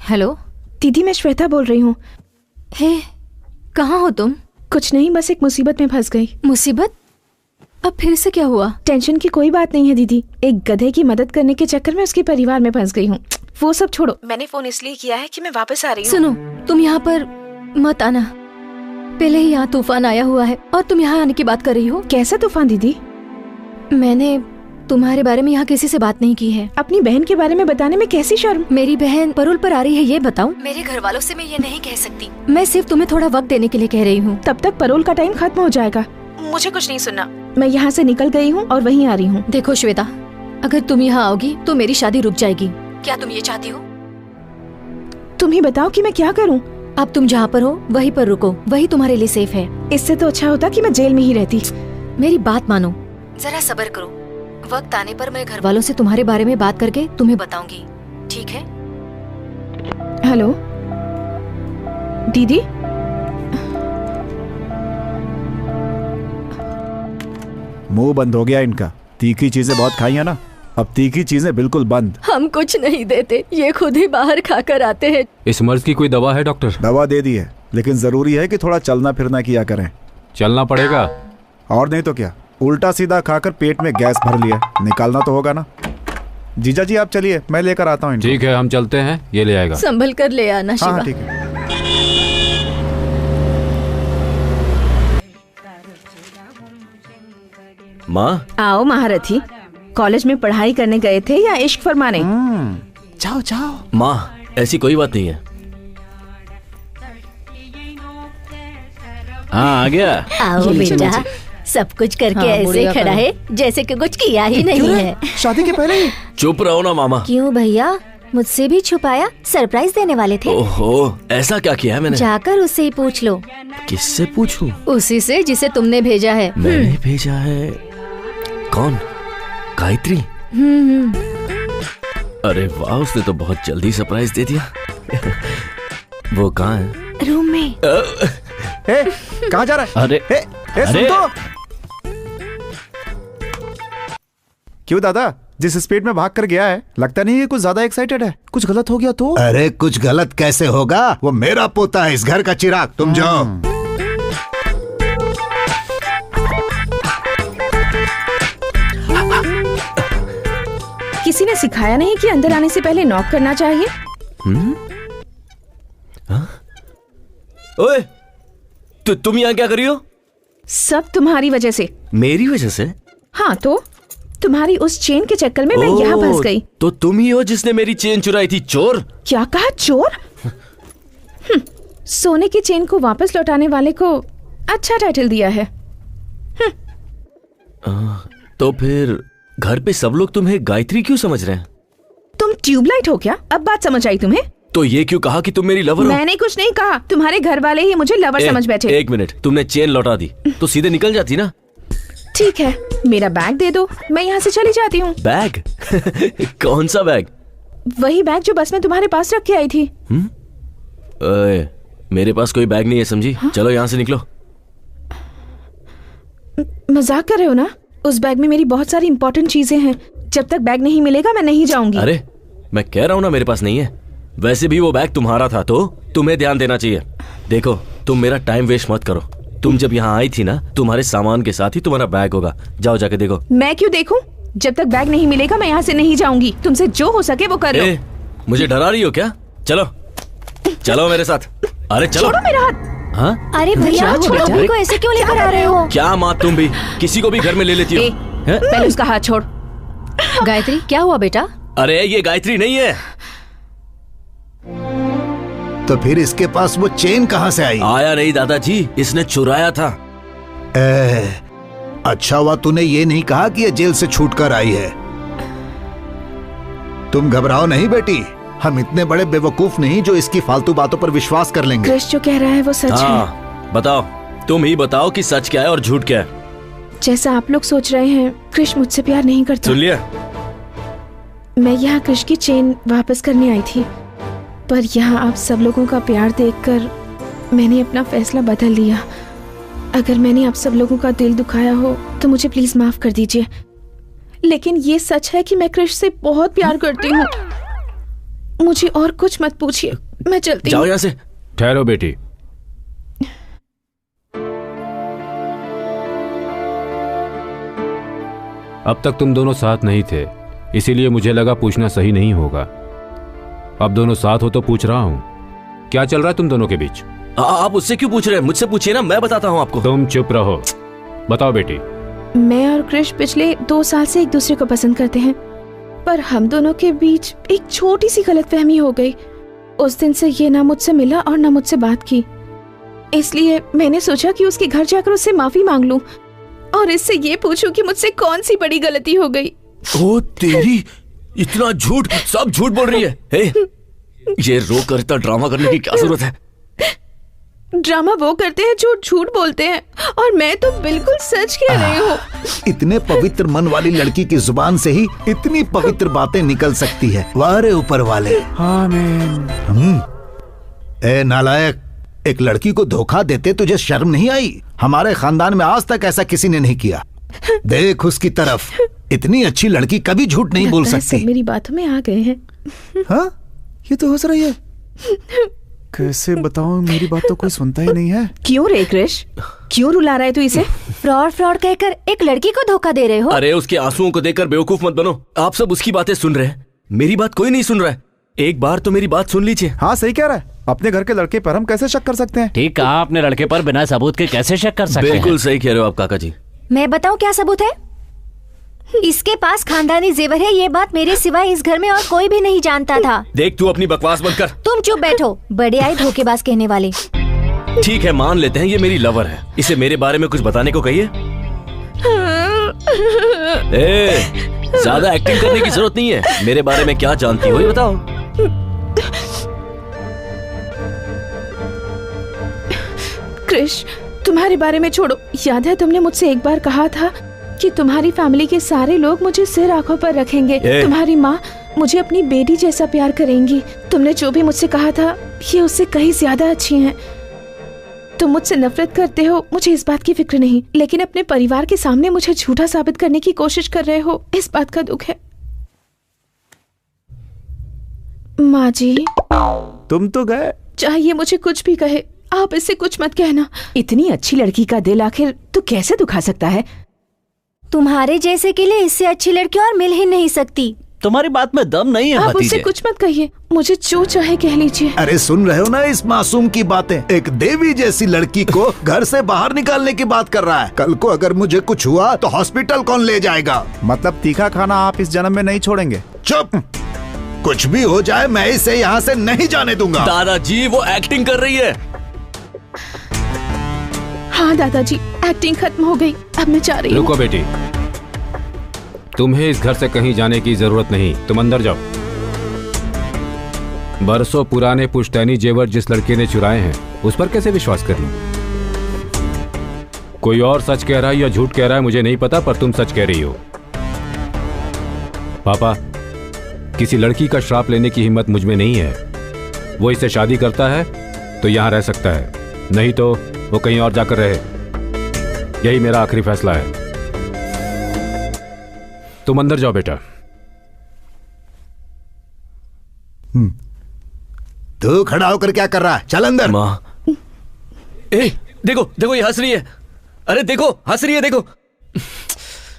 हेलो दीदी, मैं श्वेता बोल रही हूँ। हे, कहाँ हो तुम? कुछ नहीं, बस एक मुसीबत में फंस गई। मुसीबत? अब फिर से क्या हुआ? टेंशन की कोई बात नहीं है दीदी, एक गधे की मदद करने के चक्कर में उसके परिवार में फंस गई हूँ। वो सब छोड़ो, मैंने फोन इसलिए किया है कि मैं वापस आ रही हूँ। सुनो, तुम यहाँ पर मत आना। पहले ही यहाँ तूफान आया हुआ है और तुम यहाँ आने की बात कर रही हो। कैसा तूफान दीदी? मैंने तुम्हारे बारे में यहाँ किसी से बात नहीं की है। अपनी बहन के बारे में बताने में कैसी शर्म? मेरी बहन परोल पर आ रही है, ये बताऊं? मेरे घर वालों से मैं ये नहीं कह सकती। मैं सिर्फ तुम्हें थोड़ा वक्त देने के लिए कह रही हूँ। तब तक परोल का टाइम खत्म हो जाएगा। मुझे कुछ नहीं सुनना। मैं यहाँ से निकल गई हूँ और वहीं आ रही हूँ। देखो श्वेता, अगर तुम यहाँ आओगी तो मेरी शादी रुक जाएगी। क्या तुम ये चाहती हो? तुम ही बताओ कि मैं क्या करूँ। अब तुम जहाँ पर हो वहीं पर रुको, वही तुम्हारे लिए सेफ है। इससे तो अच्छा होता कि मैं जेल में ही रहती। मेरी बात मानो, जरा सब्र करो। वक्त आने पर मैं घर वालों से तुम्हारे बारे में बात करके तुम्हें बताऊंगी, ठीक है? हेलो दीदी। मुंह बंद हो गया इनका। तीखी चीजें बहुत खाई है ना, अब तीखी चीजें बिल्कुल बंद। हम कुछ नहीं देते, ये खुद ही बाहर खाकर आते हैं। इस मर्ज की कोई दवा है डॉक्टर? दवा दे दी है, लेकिन जरूरी है कि थोड़ा चलना फिरना किया करें। चलना पड़ेगा। और नहीं तो क्या, उल्टा सीधा खाकर पेट में गैस भर लिया, निकालना तो होगा ना। जीजा जी आप चलिए, मैं लेकर आता हूँ। ठीक है, हम चलते हैं, ये ले आएगा। संभल कर ले आना शिवा। हाँ ठीक है। माँ, आओ महारथी, कॉलेज में पढ़ाई करने गए थे या इश्क फरमाने? जाओ जाओ। माँ ऐसी कोई बात नहीं है। हाँ आ गया। आओ बेटा, सब कुछ करके ऐसे खड़ा है जैसे कि कुछ किया ही नहीं है। शादी के पहले ही? चुप रहो ना मामा। क्यों भैया, मुझसे भी छुपाया? सरप्राइज देने वाले थे? ओहो, ऐसा क्या किया है मैंने? जाकर उससे ही पूछ लो। किससे पूछूं? उसी से जिसे तुमने भेजा है। मैंने भेजा है? कौन? गायत्री? अरे वाह, उसने तो बहुत जल्दी सरप्राइज दे दिया। वो कहाँ है? रूम में। कहाँ जा रहा है? अरे सुन तो। क्यों दादा, जिस स्पीड में भाग कर गया है, लगता नहीं है कुछ ज्यादा एक्साइटेड है। कुछ गलत हो गया तो? अरे कुछ गलत कैसे होगा, वो मेरा पोता है, इस घर का चिराग। तुम जाओ। किसी ने सिखाया नहीं कि अंदर आने से पहले नॉक करना चाहिए? ओए, तुम यहाँ क्या कर रही हो? सब तुम्हारी वजह से। मेरी वजह से? हाँ तो तुम्हारी उस चेन के चक्कर में मैं यहाँ फंस गई। तो तुम ही हो जिसने मेरी चेन चुराई थी, चोर। क्या कहा, चोर? सोने की चेन को वापस लौटाने वाले को अच्छा टाइटल दिया है। तो फिर घर पे सब लोग तुम्हें गायत्री क्यों समझ रहे हैं? तुम ट्यूबलाइट हो क्या? अब बात समझ आई तुम्हें? तो ये क्यों कहा कि तुम मेरी लवर हो? मैंने कुछ नहीं कहा, तुम्हारे घर वाले ही मुझे लवर समझ बैठे। एक मिनट, तुमने चेन लौटा दी तो सीधे निकल जाती ना। ठीक है, मेरा बैग दे दो, मैं यहाँ से चली जाती हूँ। बैग? कौन सा बैग? वही बैग जो बस में तुम्हारे पास रख के आई थी। ओए, मेरे पास कोई बैग नहीं है, समझी? हाँ? चलो यहाँ से निकलो। मजाक कर रहे हो ना? उस बैग में मेरी बहुत सारी इंपॉर्टेंट चीजें हैं। जब तक बैग नहीं मिलेगा मैं नहीं जाऊंगी। अरे मैं कह रहा हूँ ना, मेरे पास नहीं है। वैसे भी वो बैग तुम्हारा था तो तुम्हें ध्यान देना चाहिए। देखो, तुम मेरा टाइम वेस्ट मत करो। तुम जब यहाँ आई थी ना, तुम्हारे सामान के साथ ही तुम्हारा बैग होगा। जाओ जाके देखो। मैं क्यों देखूं? जब तक बैग नहीं मिलेगा मैं यहाँ से नहीं जाऊंगी। तुमसे जो हो सके वो कर लो। मुझे डरा रही हो क्या? चलो चलो मेरे साथ। अरे चलो। छोड़ो मेरा हाथ। हाँ? अरे भैया, छोड़ो को ऐसे क्यों लेकर आ रहे हो? क्या माँ, तुम भी किसी को भी घर में ले लेती हो? पहले उसका हाथ छोड़। गायत्री, क्या हुआ बेटा? अरे ये गायत्री नहीं है। तो फिर इसके पास वो चेन कहाँ से आई? आया नहीं दादाजी, इसने चुराया था। अच्छा हुआ तूने ये नहीं कहा कि ये जेल से छूट कर आई है। तुम घबराओ नहीं बेटी, हम इतने बड़े बेवकूफ नहीं जो इसकी फालतू बातों पर विश्वास कर लेंगे। कृष जो कह रहा है वो सच है। बताओ, तुम ही बताओ कि सच क्या है और झूठ क्या है। जैसा आप लोग सोच रहे हैं, कृष मुझसे प्यार नहीं करता। सुन लिया? मैं यहाँ कृष की चेन वापस करने आई थी, पर यहाँ आप सब लोगों का प्यार देखकर मैंने अपना फैसला बदल लिया। अगर मैंने आप सब लोगों का दिल दुखाया हो तो मुझे प्लीज माफ कर दीजिए। लेकिन ये सच है कि मैं कृष से बहुत प्यार करती हूँ। मुझे और कुछ मत पूछिए, मैं चलती हूँ। जाओ यहाँ से। ठहरो बेटी। अब तक तुम दोनों साथ नहीं थे, इसीलिए मुझे लगा पूछना सही नहीं होगा। अब दोनों साथ हो तो पूछ रहा हूं, क्या चल रहा है तुम दोनों के बीच? आप उससे क्यों पूछ रहे हैं? मुझसे पूछिए ना, मैं बताता हूं आपको। तुम चुप रहो। बताओ बेटी। मैं और कृष पिछले 2 साल से एक दूसरे को पसंद करते हैं, पर हम दोनों के बीच एक छोटी सी गलतफहमी हो गई। उस दिन से ये ना मुझसे मिला और ना मुझसे बात की। इसलिए मैंने सोचा कि उसके घर जाकर उससे माफी मांग लूं और इससे ये पूछूं कि मुझसे कौन सी बड़ी गलती हो गई। ओ तेरी, इतना झूठ, सब झूठ बोल रही है। ये रो कर इतना ड्रामा करने की क्या जरूरत है? ड्रामा वो करते हैं जो झूठ बोलते हैं, और मैं तो बिल्कुल सच कह रही हूँ। इतने पवित्र मन वाली लड़की की जुबान से ही इतनी पवित्र बातें निकल सकती है। वाह रे ऊपर वाले। आमीन। ए नालायक, एक लड़की को धोखा देते तुझे शर्म नहीं आई? हमारे खानदान में आज तक ऐसा किसी ने नहीं किया। देख उसकी तरफ, इतनी अच्छी लड़की कभी झूठ नहीं बोल सकती। सब मेरी बातों में आ गए हैं। हाँ, ये तो हंस रही है। कैसे बताऊं, मेरी बात तो कोई सुनता ही नहीं है। क्यों रे कृष, क्यों रुला रहा है तू इसे? फ्रॉड फ्रॉड कहकर एक लड़की को धोखा दे रहे हो? अरे उसके आंसुओं को देखकर बेवकूफ मत बनो। आप सब उसकी बातें सुन रहे हैं, मेरी बात कोई नहीं सुन रहा है। एक बार तो मेरी बात सुन लीजिए। हाँ सही कह रहा है। अपने घर के लड़के पर हम कैसे शक कर सकते हैं? ठीक कहा, अपने लड़के पर बिना सबूत के कैसे शक कर सकते हैं? बिल्कुल सही कह रहे हो आप काका जी। मैं बताऊं क्या सबूत है? इसके पास खानदानी जेवर है, ये बात मेरे सिवाय इस घर में और कोई भी नहीं जानता था। देख तू अपनी बकवास बंद कर। तुम चुप बैठो, बड़े आए धोखेबाज कहने वाले। ठीक है, मान लेते हैं ये मेरी लवर है, इसे मेरे बारे में कुछ बताने को कहिए। ज्यादा एक्टिंग करने की जरूरत नहीं है। मेरे बारे में क्या जानती हो ये बताओ। कृष, तुम्हारे बारे में छोड़ो। याद है तुमने मुझसे एक बार कहा था कि तुम्हारी फैमिली के सारे लोग मुझे सिर आंखों पर रखेंगे। तुम्हारी माँ मुझे अपनी बेटी जैसा प्यार करेंगी। तुमने जो भी मुझसे कहा था ये उससे कहीं ज्यादा अच्छी हैं। तुम मुझसे नफरत करते हो, मुझे इस बात की फिक्र नहीं, लेकिन अपने परिवार के सामने मुझे झूठा साबित करने की कोशिश कर रहे हो, इस बात का दुख है। माँ जी, तुम तो गए। चाहिए मुझे कुछ भी कहे, आप इससे कुछ मत कहना। इतनी अच्छी लड़की का दिल आखिर तू कैसे दुखा सकता है? तुम्हारे जैसे के लिए इससे अच्छी लड़की और मिल ही नहीं सकती। तुम्हारी बात में दम नहीं है आप उससे भतीजे। कुछ मत कहिए, मुझे जो चाहे कह लीजिए। अरे सुन रहे हो ना इस मासूम की बातें? एक देवी जैसी लड़की को घर से बाहर निकालने की बात कर रहा है। कल को अगर मुझे कुछ हुआ तो हॉस्पिटल कौन ले जाएगा? मतलब तीखा खाना आप इस जन्म में नहीं छोड़ेंगे? चुप! कुछ भी हो जाए मैं इसे यहाँ से नहीं जाने दूंगा। दादाजी वो एक्टिंग कर रही है। हाँ दादाजी, एक्टिंग खत्म हो गई, अब मैं जा रही हूँ। रुको बेटी, तुम्हें इस घर से कहीं जाने की जरूरत नहीं, तुम अंदर जाओ। बरसों पुराने पुश्तैनी जेवर जिस लड़के ने चुराए हैं उस पर कैसे विश्वास कर लूं? कोई और सच कह रहा है या झूठ कह रहा है मुझे नहीं पता, पर तुम सच कह रही हो। पापा, किसी लड़की का श्राप लेने की हिम्मत मुझ में नहीं है। वो इससे शादी करता है तो यहां रह सकता है, नहीं तो वो कहीं और जाकर रहे। यही मेरा आखिरी फैसला है। तुम अंदर जाओ बेटा। तू खड़ा होकर क्या कर रहा है? चल अंदर। माँ, ए, देखो देखो ये हंस रही है। अरे देखो हंस रही है, देखो।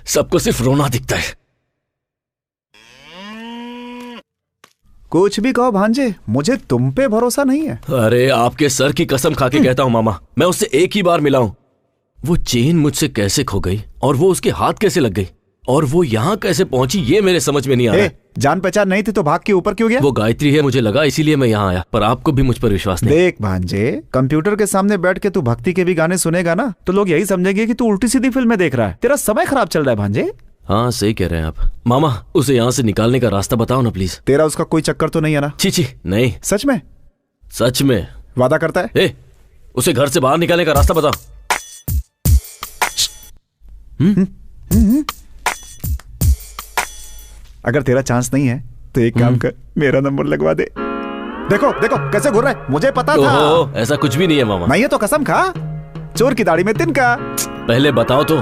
सबको सिर्फ रोना दिखता है। कुछ भी कहो भांजे, मुझे तुम पे भरोसा नहीं है। अरे आपके सर की कसम खा के कहता हूँ मामा, मैं उससे एक ही बार मिला हूं। वो चेन मुझसे कैसे खो गई और वो उसके हाथ कैसे लग गई और वो यहाँ कैसे पहुंची ये मेरे समझ में नहीं आ रहा। जान पहचान नहीं थी तो भाग के ऊपर क्यों गया? वो गायत्री है मुझे लगा, इसीलिए मैं यहाँ आया, पर आपको भी मुझ पर विश्वास नहीं। देख भांजे, कंप्यूटर के सामने बैठ के तू भक्ति के भी गाने सुनेगा ना तो लोग यही समझेंगे कि तू उल्टी सीधी फिल्में देख रहा है। तेरा समय खराब चल रहा है भांजे। हाँ सही कह रहे हैं आप। मामा उसे यहाँ से निकालने का रास्ता बताओ ना प्लीज। तेरा उसका कोई चक्कर तो नहीं है ना? छी नहीं। सच में? सच में। वादा करता है? उसे घर से बाहर निकालने का रास्ता बताओ। अगर तेरा चांस नहीं है तो एक काम कर, मेरा नंबर लगवा दे। देखो देखो कैसे घूर रहा है, मुझे पता था। ऐसा कुछ भी नहीं है मामा। नहीं है तो कसम खा, चोर की दाढ़ी में तिनका। पहले बताओ तो।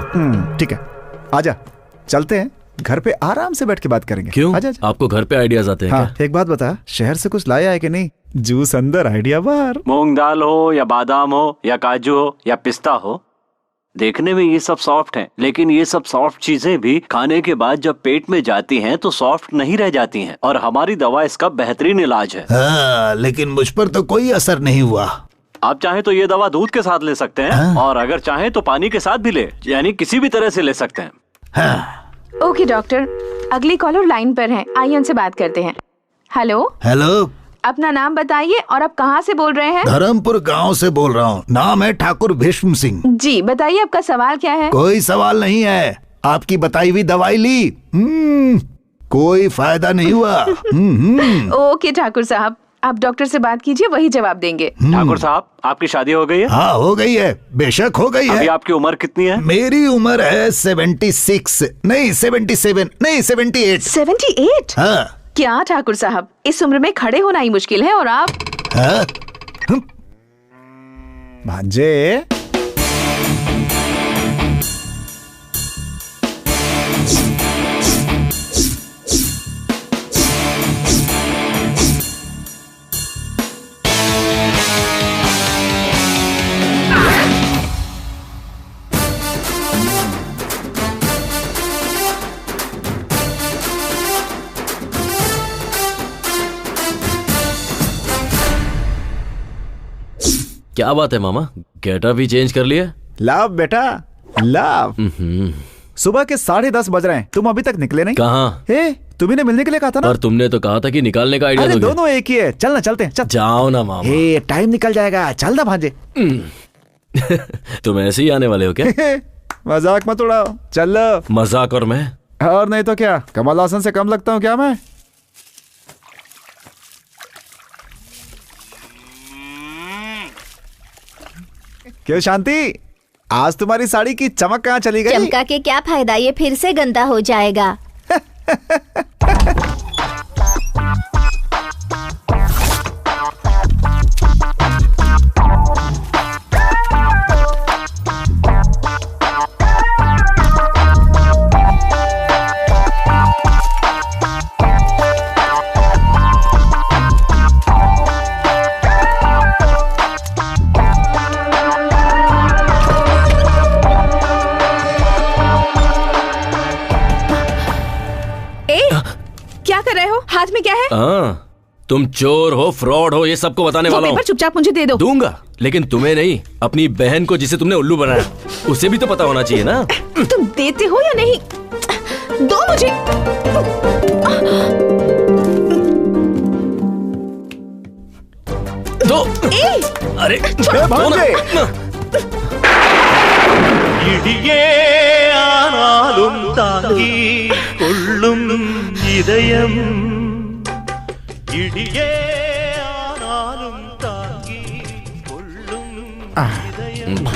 ठीक है, आजा चलते हैं, घर पे आराम से बैठ के बात करेंगे। क्यों? आजा। आपको घर पे आइडियाज आते हैं हाँ, क्या? एक बात बता, शहर से कुछ लाया है कि नहीं? जूस अंदर आइडिया बाहर। मूंग दाल हो या बादाम हो या काजू हो या पिस्ता हो, देखने में ये सब सॉफ्ट हैं, लेकिन ये सब सॉफ्ट चीजें भी खाने के बाद जब पेट में जाती हैं तो सॉफ्ट नहीं रह जाती हैं, और हमारी दवा इसका बेहतरीन इलाज है। हाँ, लेकिन मुझ पर तो कोई असर नहीं हुआ। आप चाहें तो ये दवा दूध के साथ ले सकते हैं, और अगर चाहें तो पानी के साथ भी ले, यानी किसी भी तरह से ले सकते हैं। ओके डॉक्टर, अगली कॉलर लाइन पर है, आइए उनसे बात करते हैं। हेलो। हेलो, अपना नाम बताइए और आप कहाँ से बोल रहे हैं? धर्मपुर गांव से बोल रहा हूँ। नाम है ठाकुर भीष्म सिंह। जी बताइए, आपका सवाल क्या है? कोई सवाल नहीं है, आपकी बताई हुई दवाई ली, कोई फायदा नहीं हुआ। ओके ठाकुर साहब, आप डॉक्टर से बात कीजिए, वही जवाब देंगे। ठाकुर साहब, आपकी शादी हो गई है? हाँ हो गई है, बेशक हो गई है। अभी आपकी उम्र कितनी है? मेरी उम्र है 76 नहीं 77 नहीं 78। 78? हाँ। क्या ठाकुर साहब, इस उम्र में खड़े होना ही मुश्किल है और आप? हाँ? भांजे, क्या बात है मामा, गेटअप भी चेंज कर लिया? लाभ बेटा लाभ। सुबह के 10:30 बज रहे हैं, तुम अभी तक निकले नहीं। कहाँ? तुम्ही ने मिलने के लिए कहा था ना। पर तुमने तो कहा था कि निकालने का आइडिया अरे दोगे। दोनों एक ही है, चल ना चलते हैं। चल जाओ ना मामा। टाइम निकल जाएगा, चल ना भांजे। तुम ऐसे ही आने वाले हो क्या? मजाक मत उड़ाओ, चल। मजाक? और मैं? और नहीं तो क्या, कमल हासन से कम लगता हूँ क्या मैं? क्यों शांति, आज तुम्हारी साड़ी की चमक कहाँ चली गई? चमका के क्या फायदा, ये फिर से गंदा हो जाएगा। हाथ में क्या है? हाँ, तुम चोर हो, फ्रॉड हो, ये सबको बताने वाला हूँ। पेपर चुपचाप मुझे दे दो। दूंगा, लेकिन तुम्हें नहीं, अपनी बहन को जिसे तुमने उल्लू बनाया उसे भी तो पता होना चाहिए ना। तुम देते हो या नहीं? दो मुझे। दो। अरे दो ना। இடியே ஆனாலும் தாங்கி கொள்ளும் இதயம் இடியே ஆனாலும் தாங்கி கொள்ளும் இதயம்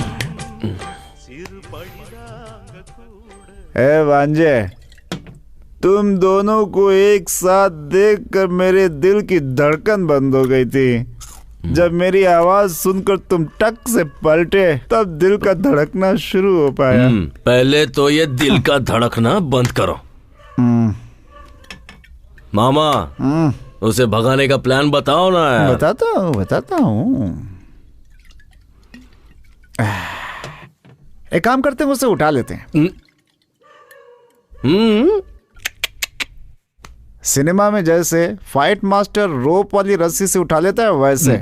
சிறு பழிதாங்க கூட ए भांजे, तुम दोनों को एक साथ देखकर मेरे दिल की धड़कन बंद हो गई थी। जब मेरी आवाज सुनकर तुम टक से पलटे तब दिल का धड़कना शुरू हो पाया। पहले तो ये दिल का धड़कना बंद करो। मामा, उसे भगाने का प्लान बताओ ना यार। बताता हूँ। एक काम करते हैं, उसे उठा लेते हैं। सिनेमा में जैसे फाइट मास्टर रोप वाली रस्सी से उठा लेता है वैसे।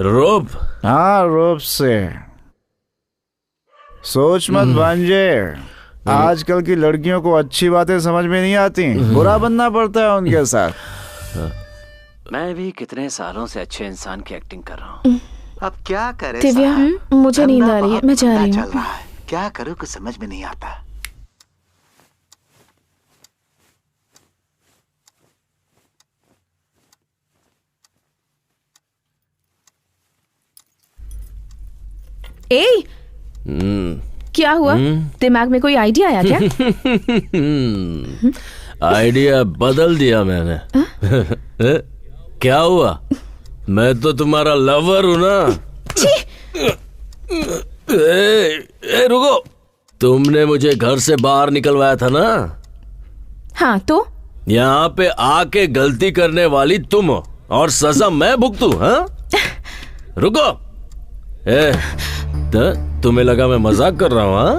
रोप? हाँ, रोप से। सोच मत भांजे, आजकल की लड़कियों को अच्छी बातें समझ में नहीं आती, बुरा बनना पड़ता है उनके साथ। मैं भी कितने सालों से अच्छे इंसान की एक्टिंग कर रहा हूँ। अब क्या करे दिव्या, मुझे नींद आ रही है, मैं जा रही हूँ। चल रहा है, क्या करूँ कुछ समझ में नहीं आता। ए, क्या हुआ? दिमाग में कोई आइडिया आया क्या? आइडिया बदल दिया मैंने। क्या हुआ? मैं तो तुम्हारा लवर हूं ना। रुको, तुमने मुझे घर से बाहर निकलवाया था ना? हाँ तो? यहाँ पे आके गलती करने वाली तुम हो और सजा मैं भुगतूं? हाँ? रुको। तुम्हें लगा मैं मजाक कर रहा हूँ? हाँ?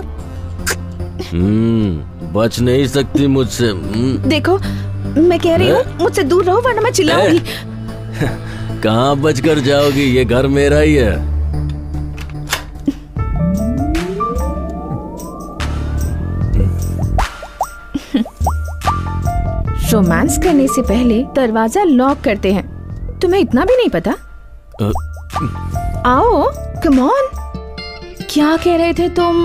बच नहीं सकती मुझसे। देखो, मैं कह रही हूँ मुझसे दूर रहो वरना मैं चिल्लाऊंगी। कहाँ बचकर जाओगी? ये घर मेरा ही है। रोमांस करने से पहले दरवाजा लॉक करते हैं। तुम्हें इतना भी नहीं पता? आओ, कम ऑन। क्या कह रहे थे तुम?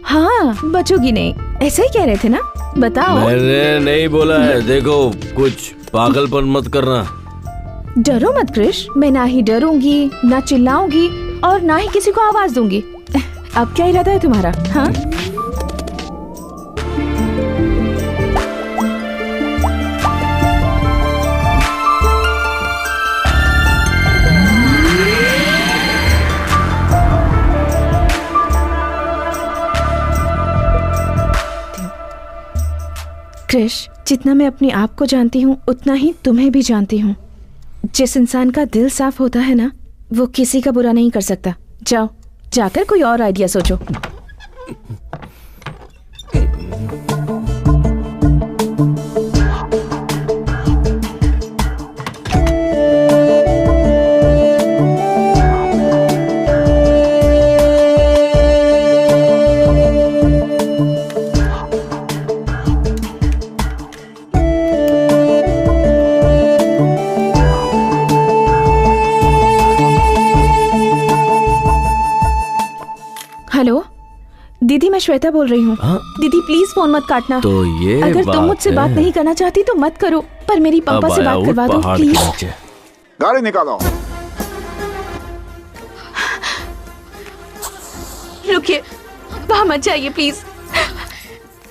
हाँ, बचोगी नहीं, ऐसे ही कह रहे थे ना? बताओ। मैंने नहीं बोला है। देखो, कुछ पागलपन मत करना। डरो मत क्रिश, मैं ना ही डरूंगी, ना चिल्लाऊंगी और ना ही किसी को आवाज दूंगी। अब क्या इरादा है तुम्हारा? हाँ? क्रिश, जितना मैं अपने आप को जानती हूँ उतना ही तुम्हें भी जानती हूँ। जिस इंसान का दिल साफ होता है ना, वो किसी का बुरा नहीं कर सकता। जाओ, जाकर कोई और आइडिया सोचो। हेलो दीदी, मैं श्वेता बोल रही हूँ। दीदी प्लीज फोन मत काटना। तो ये अगर तुम मुझसे बात नहीं करना चाहती तो मत करो, पर मेरी पापा से बात करवा दो प्लीज। गाड़ी निकालो। रुकिए, वहाँ मत जाइए प्लीज,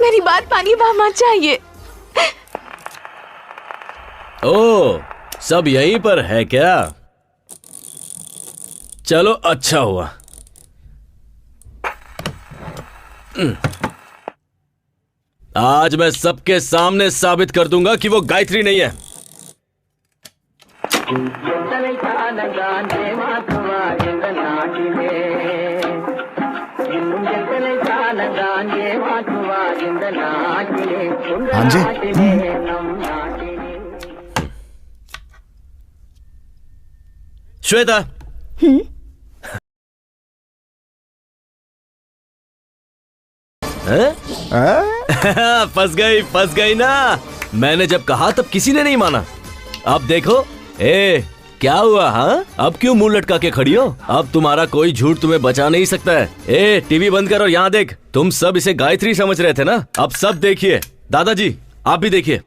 मेरी बात मानिए, वहाँ मत जाइए। ओ, सब यहीं पर है क्या? चलो, अच्छा हुआ। आज मैं सबके सामने साबित कर दूंगा कि वो गायत्री नहीं है। हाँ जी। श्वेता, फंस गई ना। मैंने जब कहा तब किसी ने नहीं माना। अब देखो, क्या हुआ? हाँ, अब क्यों मुंह लटका के खड़ी हो? अब तुम्हारा कोई झूठ तुम्हें बचा नहीं सकता है। टीवी बंद कर और यहाँ देख। तुम सब इसे गायत्री समझ रहे थे ना, अब सब देखिए। दादाजी आप भी देखिए।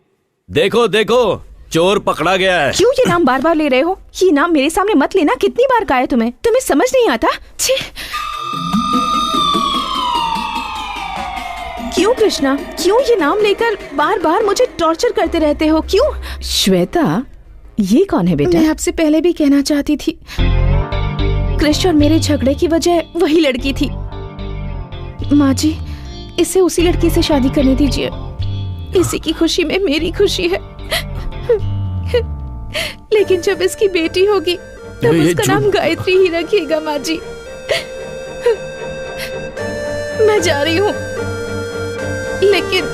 देखो देखो, चोर पकड़ा गया है। क्यों ये नाम बार बार ले रहे हो? ये नाम मेरे सामने मत लेना। कितनी बार कहा है तुम्हें समझ नहीं आता? छी। क्यों कृष्णा, क्यों ये नाम लेकर बार बार मुझे टॉर्चर करते रहते हो? क्यों? श्वेता, ये कौन है बेटा? मैं आपसे पहले भी कहना चाहती थी, कृष्ण और मेरे झगड़े की वजह वही लड़की थी। माँ जी, इसे उसी लड़की से शादी करने दीजिए। इसी की खुशी में मेरी खुशी है। लेकिन जब इसकी बेटी होगी तब उसका नाम गायत्री ही रखिएगा। माँ जी, मैं जा रही हूँ, लेकिन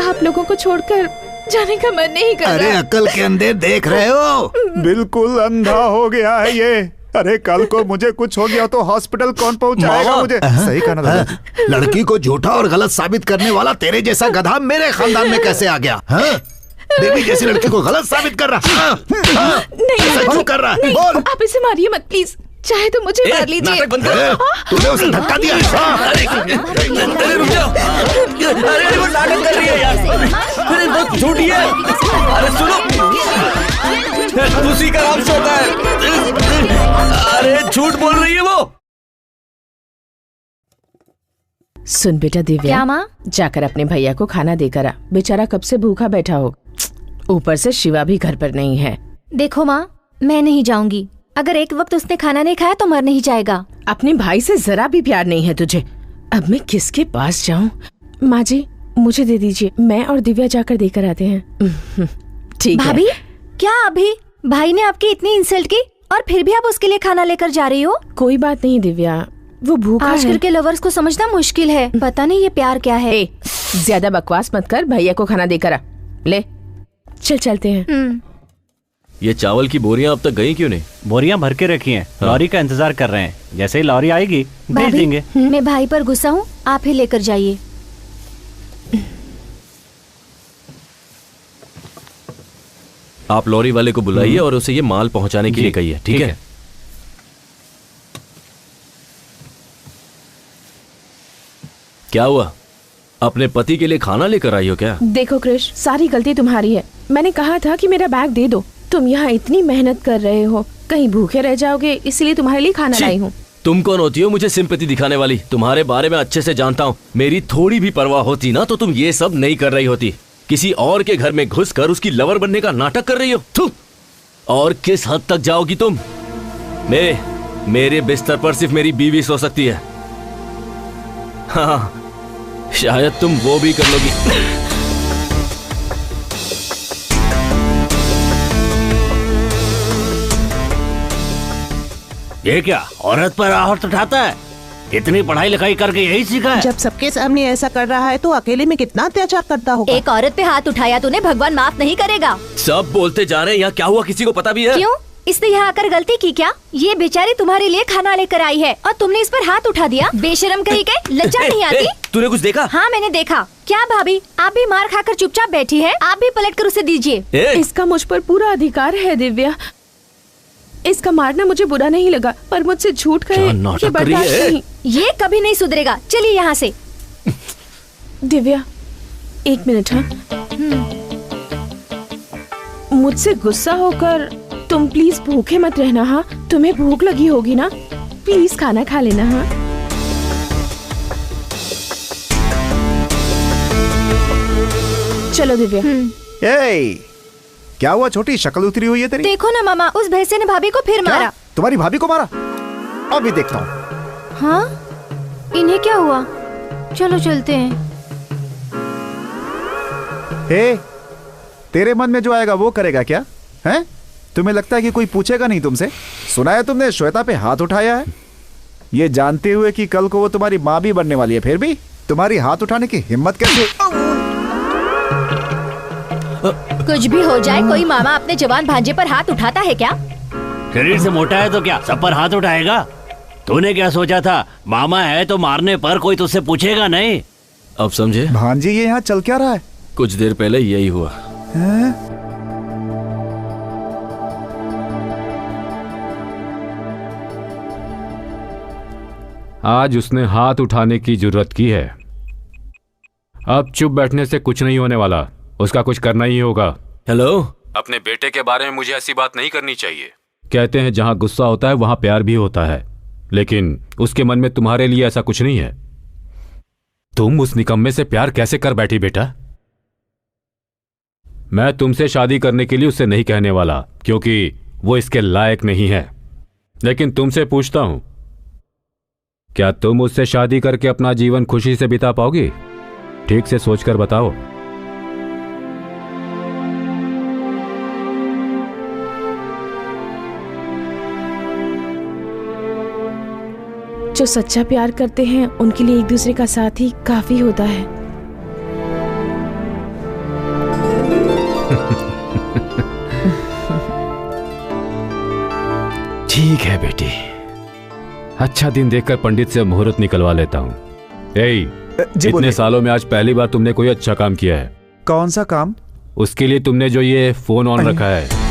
आप लोगों को छोड़कर जाने का मन नहीं कर रहा। अरे अकल के अंधे देख रहे हो? बिल्कुल अंधा हो गया है ये। अरे कल को मुझे कुछ हो गया तो हॉस्पिटल कौन पहुंचाएगा मुझे? सही कहा ना दादाजी। लड़की को झूठा और गलत साबित करने वाला तेरे जैसा गधा मेरे खानदान में कैसे आ गया? देवी जैसी लड़की को गलत साबित कर रहा। नहीं कर रहा है। बोल। आप इसे मारिए मत प्लीज, चाहे तो मुझे मार लीजिए। तूने उसे धक्का दिया। अरे रुक जाओ। अरे वो नाटक कर रही है यार। अरे बहुत झूठी है। अरे सुनो, उसी का नाम श्वेता है। अरे झूठ बोल रही है वो। सुन बेटा दिव्या, क्या माँ? जाकर अपने भैया को खाना देकर आ। बेचारा कब से भूखा बैठा हो। ऊपर से शिवा भी घर पर नहीं है। देखो माँ, मैं नहीं जाऊंगी। अगर एक वक्त उसने खाना नहीं खाया तो मर नहीं जाएगा। अपने भाई से जरा भी प्यार नहीं है तुझे। अब मैं किसके पास जाऊं? माँ जी, मुझे दे दीजिए, मैं और दिव्या जाकर देकर आते हैं। ठीक है। भाभी, क्या अभी भाई ने आपकी इतनी इंसल्ट की और फिर भी आप उसके लिए खाना लेकर जा रही हो? कोई बात नहीं दिव्या, वो भूखा है। आजकल के लवर्स को समझना मुश्किल है। पता नहीं ये प्यार क्या है। ज्यादा बकवास मत कर, भैया को खाना देकर आ। ले चल चलते हैं। ये चावल की बोरियां अब तक गई क्यों नहीं? बोरियां भर के रखी हैं। लॉरी का इंतजार कर रहे हैं। जैसे ही लॉरी आएगी भेज देंगे। मैं भाई पर गुस्सा हूँ, आप ही लेकर जाइए। आप लॉरी वाले को बुलाइए और उसे ये माल पहुंचाने के लिए कहिए। ठीक है? क्या हुआ? अपने पति के लिए खाना लेकर आई हो क्या? देखो कृष, सारी गलती तुम्हारी है। मैंने कहा था कि मेरा बैग दे दो। तुम यहाँ इतनी मेहनत कर रहे हो, कहीं भूखे रह जाओगे, इसलिए तुम्हारे लिए खाना लाई हूँ। तुम कौन होती हो मुझे सिंपैथी दिखाने वाली? तुम्हारे बारे में अच्छे से जानता हूँ। मेरी थोड़ी भी परवाह होती ना तो तुम ये सब नहीं कर रही होती। किसी और के घर में घुसकर उसकी लवर बनने का नाटक कर रही हो। थू! और किस हद तक जाओगी तुम? मेरे बिस्तर पर सिर्फ मेरी बीवी सो सकती है। हाँ, शायद तुम वो भी कर लोगी। ये क्या औरत पर आहट उठाता है? इतनी पढ़ाई लिखाई करके यही सीखा है? जब सबके सामने ऐसा कर रहा है तो अकेले में कितना अत्याचार करता होगा। एक औरत पे हाथ उठाया तूने, भगवान माफ नहीं करेगा। सब बोलते जा रहे हैं, यहाँ क्या हुआ किसी को पता भी है? क्यों? इसने यहाँ आकर गलती की क्या? ये बेचारी तुम्हारे लिए खाना लेकर आई है और तुमने इस पर हाथ उठा दिया। बेशरम कहीं के, लज्जा नहीं आती? तूने कुछ देखा? हाँ मैंने देखा। क्या भाभी, आप भी मार खाकर चुपचाप बैठी है? आप भी पलट कर उसे दीजिए। इसका मुझ पर पूरा अधिकार है दिव्या। इसका मारना मुझे बुरा नहीं लगा, पर मुझसे झूठ कहे ये बर्दाश्त नहीं। ये कभी नहीं सुधरेगा। चलिए यहाँ से। दिव्या, एक मिनट। हाँ, मुझसे गुस्सा होकर तुम प्लीज भूखे मत रहना। हाँ, तुम्हें भूख लगी होगी ना, प्लीज खाना खा लेना। हाँ, चलो दिव्या। क्या हुआ छोटी, शक्ल उतरी हुई है तेरी? देखो ना मामा, उस भैंसे ने भाभी को फिर मारा। तुम्हारी भाभी को मारा? अभी देखता हूँ। हाँ, इन्हें क्या हुआ? चलो चलते हैं। तेरे मन में जो आएगा वो करेगा क्या? हैं? तुम्हें लगता है कि कोई पूछेगा नहीं तुमसे? सुना है तुमने श्वेता पे हाथ उठाया है, ये जानते हुए कि कल को वो तुम्हारी माँ भी बनने वाली है, फिर भी तुम्हारी हाथ उठाने की हिम्मत कैसे? कुछ भी हो जाए, कोई मामा अपने जवान भांजे पर हाथ उठाता है क्या? शरीर से मोटा है तो क्या सब पर हाथ उठाएगा? तूने क्या सोचा था, मामा है तो मारने पर कोई तुझसे पूछेगा नहीं? अब समझे? भांजी ये यहाँ चल क्या रहा है? कुछ देर पहले यही हुआ। आज उसने हाथ उठाने की जरूरत की है। अब चुप बैठने से कुछ नहीं होने वाला, उसका कुछ करना ही होगा। हेलो, अपने बेटे के बारे में मुझे ऐसी बात नहीं करनी चाहिए। कहते हैं जहां गुस्सा होता है वहां प्यार भी होता है, लेकिन उसके मन में तुम्हारे लिए ऐसा कुछ नहीं है। तुम उस निकम्मे से प्यार कैसे कर बैठी बेटा? मैं तुमसे शादी करने के लिए उससे नहीं कहने वाला, क्योंकि वो इसके लायक नहीं है। लेकिन तुमसे पूछता हूं, क्या तुम उससे शादी करके अपना जीवन खुशी से बिता पाओगी? ठीक से सोचकर बताओ। जो सच्चा प्यार करते हैं उनके लिए एक दूसरे का साथ ही काफी होता है। ठीक है बेटी, अच्छा दिन देखकर पंडित से मुहूर्त निकलवा लेता हूँ। इतने सालों में आज पहली बार तुमने कोई अच्छा काम किया है। कौन सा काम? उसके लिए तुमने जो ये फोन ऑन रखा है।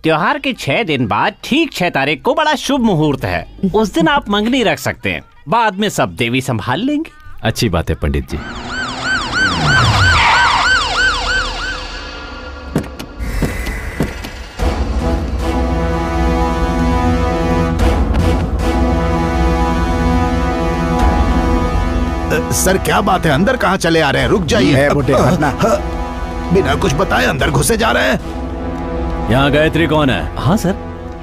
त्योहार के 6 दिन बाद ठीक 6 तारीख को बड़ा शुभ मुहूर्त है। उस दिन आप मंगनी रख सकते हैं, बाद में सब देवी संभाल लेंगे। अच्छी बात है पंडित जी। सर क्या बात है, अंदर कहाँ चले आ रहे हैं? रुक जाइए। बिना कुछ बताए अंदर घुसे जा रहे हैं। यहाँ गायत्री कौन है? हाँ सर,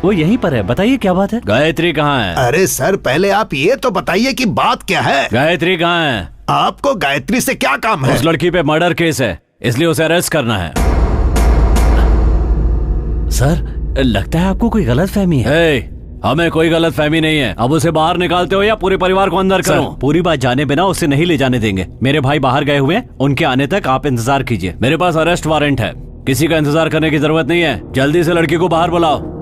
वो यहीं पर है। बताइए क्या बात है? गायत्री कहाँ है? अरे सर पहले आप ये तो बताइए कि बात क्या है। गायत्री कहाँ है? आपको गायत्री से क्या काम है? उस लड़की पे मर्डर केस है, इसलिए उसे अरेस्ट करना है। सर लगता है आपको कोई गलत फहमी है। हमें कोई गलत फहमी नहीं है। अब उसे बाहर निकालते हो या पूरे परिवार को अंदर करो? पूरी बात जाने बिना उसे नहीं ले जाने देंगे। मेरे भाई बाहर गए हुए हैं, उनके आने तक आप इंतजार कीजिए। मेरे पास अरेस्ट वारंट है, किसी का इंतजार करने की जरूरत नहीं है। जल्दी से लड़की को बाहर बुलाओ।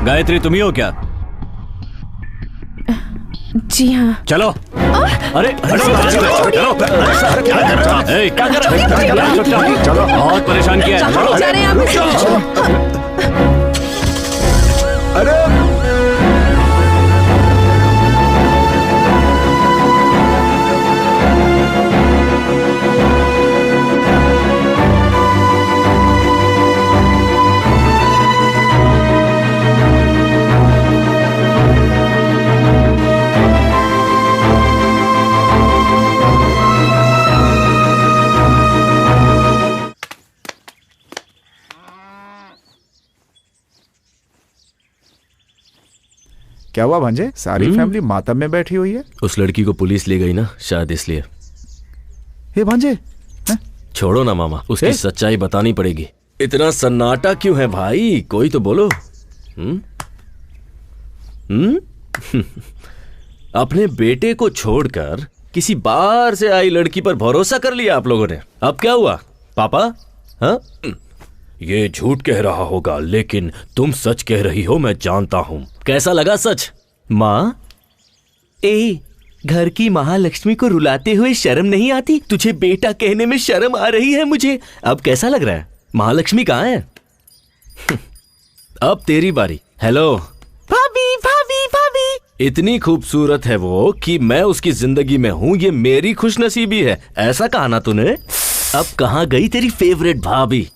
गायत्री तुम ही हो क्या? जी हाँ। चलो। अरे चलो, क्या कर रहे हो? चलो, बहुत परेशान किया है। अरे क्या हुआ भांजे? सारी फैमिली मातम में बैठी हुई है। उस लड़की को पुलिस ले गई ना, शायद इसलिए। हे भांजे, छोड़ो ना मामा, उसकी सच्चाई बतानी पड़ेगी। इतना सन्नाटा क्यों है भाई? कोई तो बोलो। अपने बेटे को छोड़कर किसी बाहर से आई लड़की पर भरोसा कर लिया आप लोगों ने। अब क्या हुआ पापा? हाँ, ये झूठ कह रहा होगा, लेकिन तुम सच कह रही हो, मैं जानता हूं। कैसा लगा सच? माँ, घर की महालक्ष्मी को रुलाते हुए शर्म नहीं आती? तुझे बेटा कहने में शर्म आ रही है मुझे। अब कैसा लग रहा है? महालक्ष्मी कहाँ है? अब तेरी बारी। हेलो भाभी, भाभी, भाभी। इतनी खूबसूरत है वो कि मैं उसकी जिंदगी में हूं, ये मेरी खुशनसीबी है। ऐसा कहा ना तूने। अब कहाँ गई तेरी फेवरेट भाभी?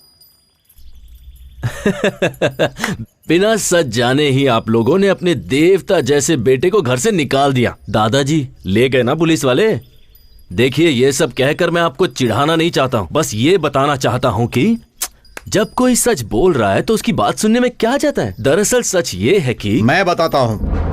बिना सच जाने ही आप लोगों ने अपने देवता जैसे बेटे को घर से निकाल दिया। दादाजी ले गए ना पुलिस वाले। देखिए, ये सब कहकर मैं आपको चिढ़ाना नहीं चाहता हूं, बस ये बताना चाहता हूं कि जब कोई सच बोल रहा है तो उसकी बात सुनने में क्या जाता है। दरअसल सच ये है कि मैं बताता हूं।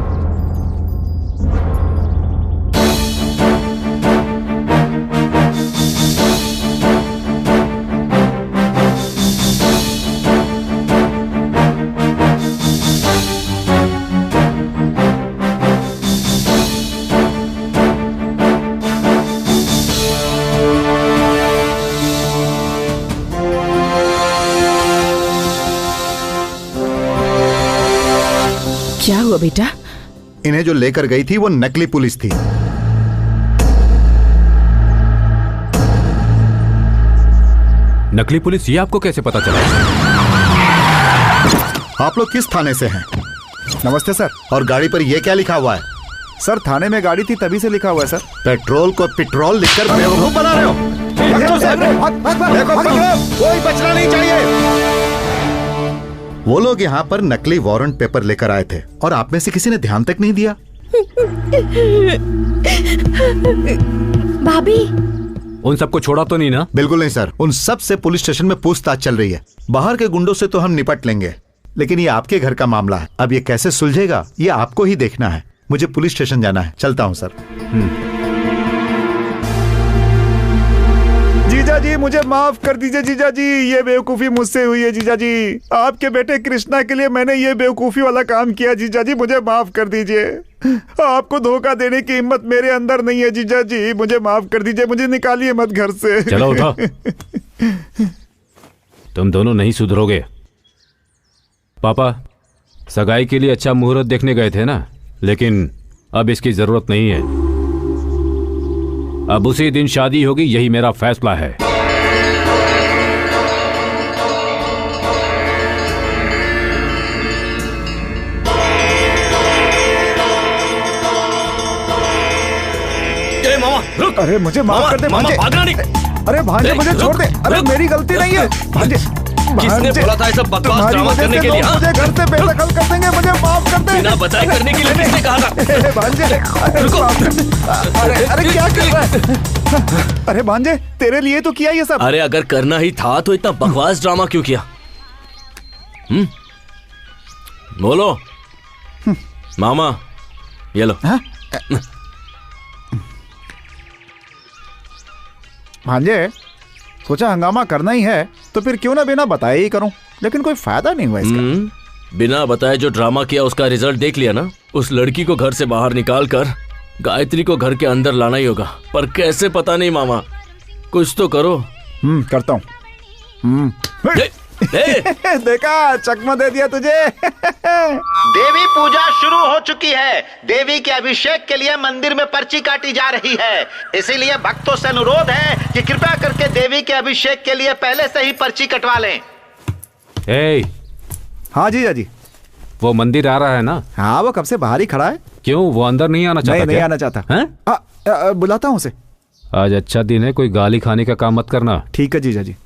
क्या हुआ बेटा? इन्हें जो लेकर गई थी वो नकली पुलिस थी। नकली पुलिस, ये आपको कैसे पता चला? आप लोग किस थाने से हैं? नमस्ते सर। और गाड़ी पर ये क्या लिखा हुआ है? सर थाने में गाड़ी थी तभी से लिखा हुआ है सर। पेट्रोल को पेट्रोल लिखकर बेवकूफ बना रहे हो। कोई बचना नहीं चाहिए। वो लोग यहाँ पर नकली वारंट पेपर लेकर आए थे और आप में से किसी ने ध्यान तक नहीं दिया। भाभी, उन सबको छोड़ा तो नहीं ना? बिल्कुल नहीं सर, उन सब से पुलिस स्टेशन में पूछताछ चल रही है। बाहर के गुंडों से तो हम निपट लेंगे, लेकिन ये आपके घर का मामला है। अब ये कैसे सुलझेगा ये आपको ही देखना है। मुझे पुलिस स्टेशन जाना है, चलता हूँ सर। जीजा जी मुझे माफ कर दीजिए जीजा जी, ये बेवकूफी मुझसे हुई है जीजा जी। आपके बेटे कृष्णा के लिए मैंने ये बेवकूफी वाला काम किया जीजा जी, मुझे माफ कर दीजिए। आपको धोखा देने की हिम्मत मेरे अंदर नहीं है जीजा जी, मुझे माफ कर दीजिए, मुझे निकालिए मत घर से। चलो उठो। तुम दोनों नहीं सुधरोगे। पापा सगाई के लिए अच्छा मुहूर्त देखने गए थे ना, लेकिन अब इसकी जरूरत नहीं है। अब उसी दिन शादी होगी, यही मेरा फैसला है। मामा रुक। अरे मुझे माफ कर दे भांजे। भागना नहीं। अरे भांजे मुझे छोड़ दे। अरे मेरी गलती नहीं है भांजे। किसने बोला था ऐसा बकवास ड्रामा करने के लिए? मुझे घर से बेदखल कर देंगे, मुझे माफ कर दे। बिना बताए करने के लिए किसने कहा था? भांजे अरे क्या कर रहा है? अरे भांजे तेरे लिए तो किया ये सब। अरे अगर करना ही था तो इतना बकवास ड्रामा क्यों किया? बोलो। मामा ये लो। भांजे सोचा हंगामा करना ही है तो फिर क्यों ना बिना बताए ही करूं, लेकिन कोई फायदा नहीं हुआ इसका। बिना बताए जो ड्रामा किया उसका रिजल्ट देख लिया ना। उस लड़की को घर से बाहर निकाल कर गायत्री को घर के अंदर लाना ही होगा, पर कैसे पता नहीं मामा, कुछ तो करो। करता हूँ। देखा चकमा दे दिया तुझे। देवी पूजा शुरू हो चुकी है। देवी के अभिषेक के लिए मंदिर में पर्ची काटी जा रही है, इसीलिए भक्तों से अनुरोध है कि कृपया करके देवी के अभिषेक के लिए पहले से ही पर्ची कटवा लें। हाँ जीजा जी। वो मंदिर आ रहा है ना? हाँ वो कब से बाहर ही खड़ा है। क्यों, वो अंदर नहीं आना चाहता? नहीं आना चाहता। बुलाता हूँ उसे। आज अच्छा दिन है, कोई गाली खाने का काम मत करना। ठीक है जीजा जी।